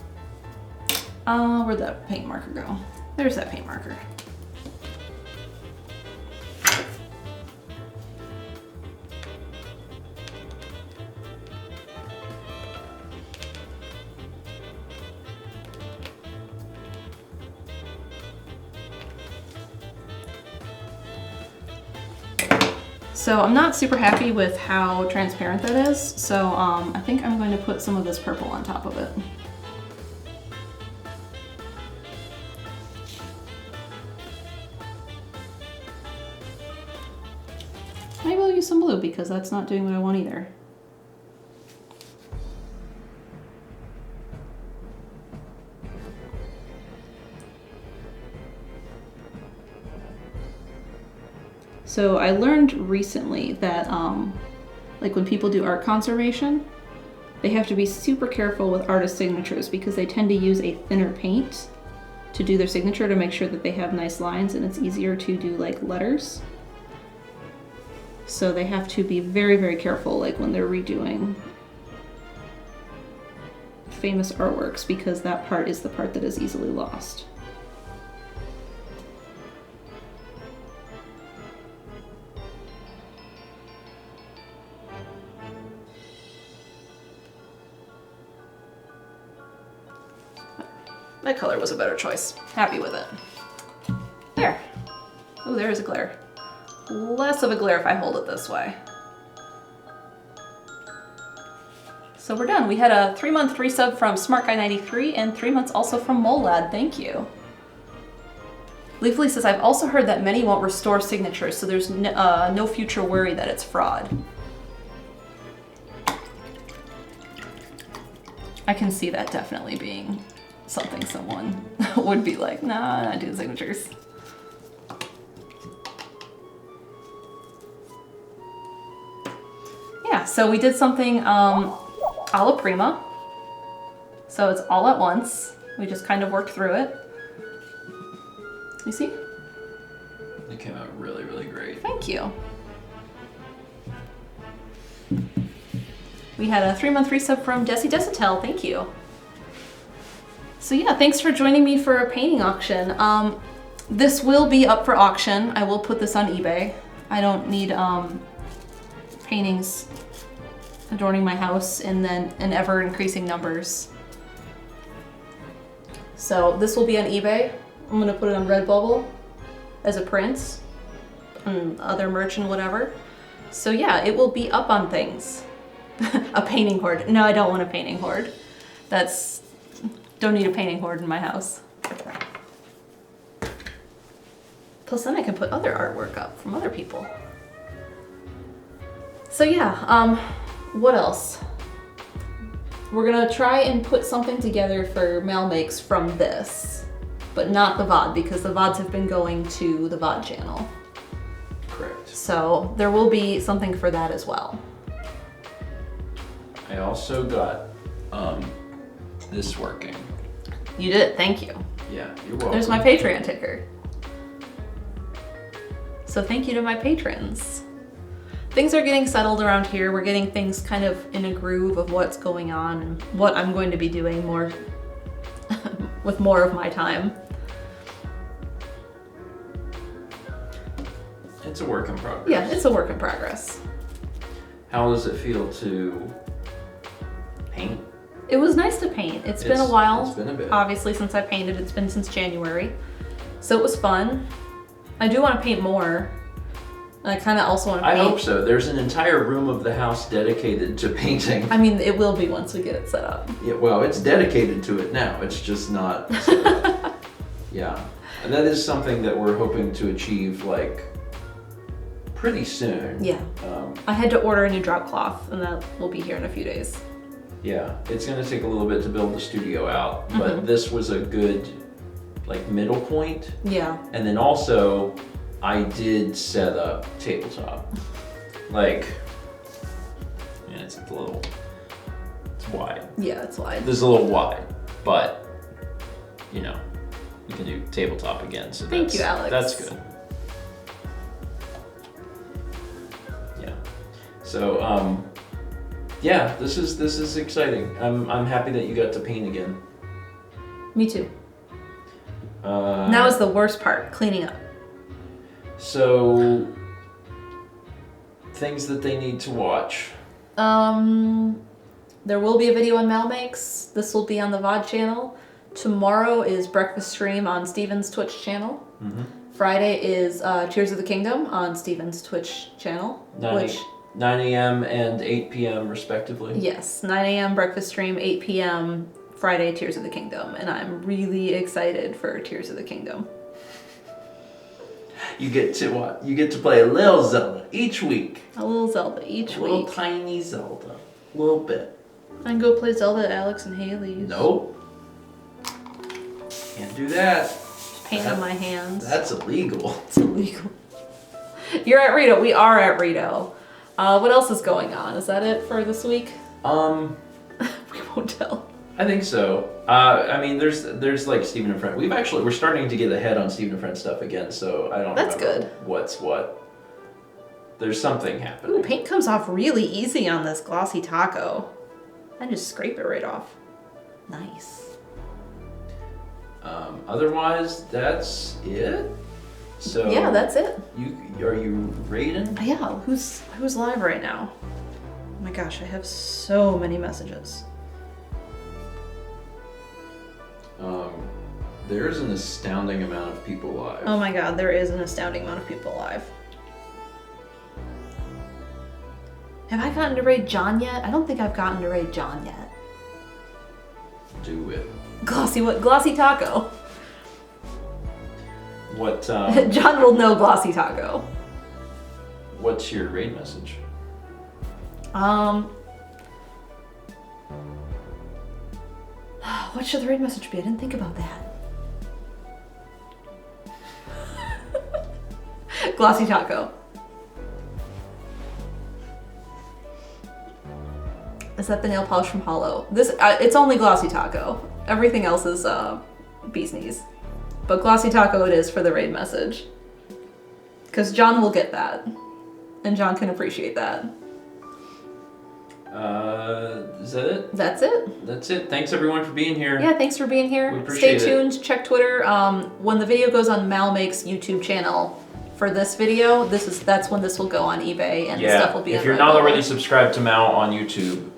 Where'd that paint marker go? There's that paint marker. So I'm not super happy with how transparent that is, so I think I'm going to put some of this purple on top of it. Maybe I'll use some blue because that's not doing what I want either. So I learned recently that like when people do art conservation, they have to be super careful with artist signatures because they tend to use a thinner paint to do their signature to make sure that they have nice lines, and it's easier to do like letters. So they have to be very, very careful like when they're redoing famous artworks because that part is the part that is easily lost. That color was a better choice. Happy with it. There. Oh, there is a glare. Less of a glare if I hold it this way. So we're done. We had a 3-month resub from SmartGuy93 and 3 months also from MoleLad. Thank you. Leafly says, I've also heard that many won't restore signatures, so there's no future worry that it's fraud. I can see that definitely being something someone would be like, nah, I'm not doing signatures. Yeah, so we did something alla prima. So it's all at once. We just kind of worked through it. You see? It came out really, really great. Thank you. We had a 3-month resub from Desi Desitel. Thank you. So yeah, thanks for joining me for a painting auction. This will be up for auction. I will put this on eBay. I don't need paintings adorning my house and then in ever increasing numbers. So this will be on eBay. I'm gonna put it on Redbubble as a print and other merch and whatever. So yeah, it will be up on things. A painting hoard. No, I don't want a painting hoard. Don't need a painting hoard in my house. Plus then I can put other artwork up from other people. So yeah, what else? We're gonna try and put something together for MalMakes from this, but not the VOD because the VODs have been going to the VOD channel. Correct. So there will be something for that as well. I also got this working. You did, thank you. Yeah, you're welcome. There's my Patreon ticker. So thank you to my patrons. Things are getting settled around here. We're getting things kind of in a groove of what's going on and what I'm going to be doing more with more of my time. It's a work in progress. Yeah, it's a work in progress. How does it feel to paint? It was nice to paint. It's been a while. It's been a bit. Obviously, since I painted, it's been since January. So it was fun. I do want to paint more. And I kind of also want to paint. I hope so. There's an entire room of the house dedicated to painting. I mean, it will be once we get it set up. Yeah, well, it's dedicated to it now. It's just not set up. Yeah. And that is something that we're hoping to achieve, like, pretty soon. Yeah. I had to order a new drop cloth, and that will be here in a few days. Yeah, it's going to take a little bit to build the studio out, but this was a good, like, middle point. Yeah. And then also, I did set up tabletop. Like, and it's a little, it's wide. Yeah, it's wide. This is a little wide, but you know, you can do tabletop again. So Thank you, Alex. That's good. Yeah. So yeah, this is exciting. I'm happy that you got to paint again. Me too. Now is the worst part, cleaning up. So, things that they need to watch. There will be a video on MalMakes. This will be on the VOD channel. Tomorrow is breakfast stream on Steven's Twitch channel. Mm-hmm. Friday is Tears of the Kingdom on Steven's Twitch channel. 9 a.m. and 8 p.m. respectively. Yes, 9 a.m. breakfast stream, 8 p.m. Friday Tears of the Kingdom, and I'm really excited for Tears of the Kingdom. You get to what? You get to play a little Zelda each week. A little Zelda each week. A little tiny Zelda. A little bit. I can go play Zelda at Alex and Haley's. Nope. Can't do that. Paint on my hands. That's illegal. It's illegal. You're at Rito. We are at Rito. What else is going on? Is that it for this week? We won't tell. I think so. I mean, there's like Steven and Friend. We're starting to get ahead on Steven and Friend stuff again, so I don't That's remember good. What's what. There's something happening. Ooh, paint comes off really easy on this glossy taco. I just scrape it right off. Nice. Otherwise, that's it. So yeah, that's it. Are you rating? Yeah, who's live right now? Oh my gosh, I have so many messages. There's an astounding amount of people live. Oh my god, there is an astounding amount of people live. Have I gotten to raid John yet? I don't think I've gotten to raid John yet. Do it. Glossy taco. What? John will know glossy taco. What's your raid message? What should the raid message be? I didn't think about that. Glossy taco. Is that the nail polish from Hollow? This it's only glossy taco. Everything else is bee's knees. But glossy taco it is for the raid message. Because John will get that. And John can appreciate that. Is that it? That's it. That's it. Thanks everyone for being here. Yeah, thanks for being here. We appreciate Stay tuned, check Twitter. When the video goes on MalMakes YouTube channel for this video, that's when this will go on eBay and the stuff will be on If you're not already subscribed to Mal on YouTube,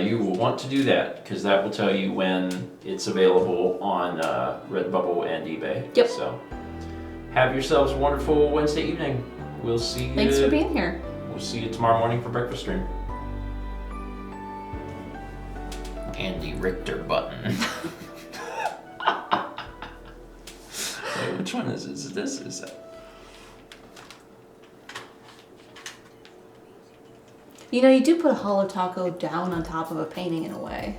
you will want to do that because that will tell you when it's available on Redbubble and eBay. Yep. So have yourselves a wonderful Wednesday evening. We'll see you. Thanks for being here. We'll see you tomorrow morning for breakfast stream. Andy Richter button. Wait, which one is this? Is this? Is that? You know, you do put a hollow taco down on top of a painting in a way.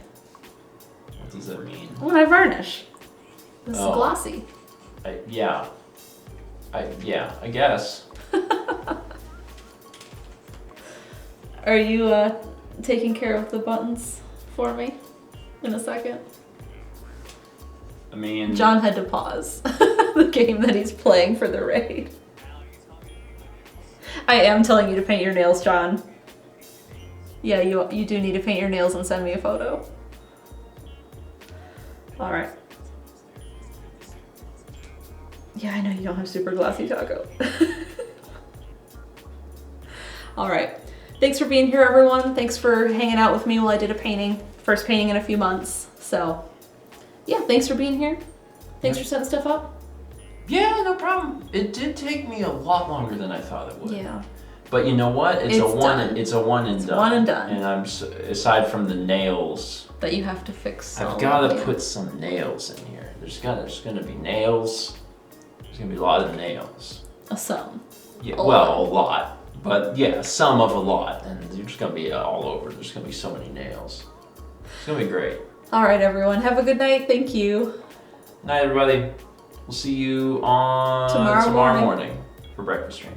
What does that mean? When I varnish. This is glossy. Yeah, I guess. Are you taking care of the buttons for me in a second? I mean... John had to pause the game that he's playing for the raid. I am telling you to paint your nails, John. Yeah, you do need to paint your nails and send me a photo. Alright. Yeah, I know you don't have super glossy taco. Alright. Thanks for being here, everyone. Thanks for hanging out with me while I did a painting. First painting in a few months. So, yeah, thanks for being here. Thanks for setting stuff up. Yeah, no problem. It did take me a lot longer than I thought it would. Yeah. But you know what? It's a one and done. One and done. And aside from the nails that you have to fix. I've got to put some nails in here. There's gonna be nails. There's gonna be a lot of nails. Some. Yeah, a lot. But yeah, some of a lot, and they're just gonna be all over. There's gonna be so many nails. It's gonna be great. All right, everyone. Have a good night. Thank you. Night, everybody. We'll see you on tomorrow morning for breakfast stream.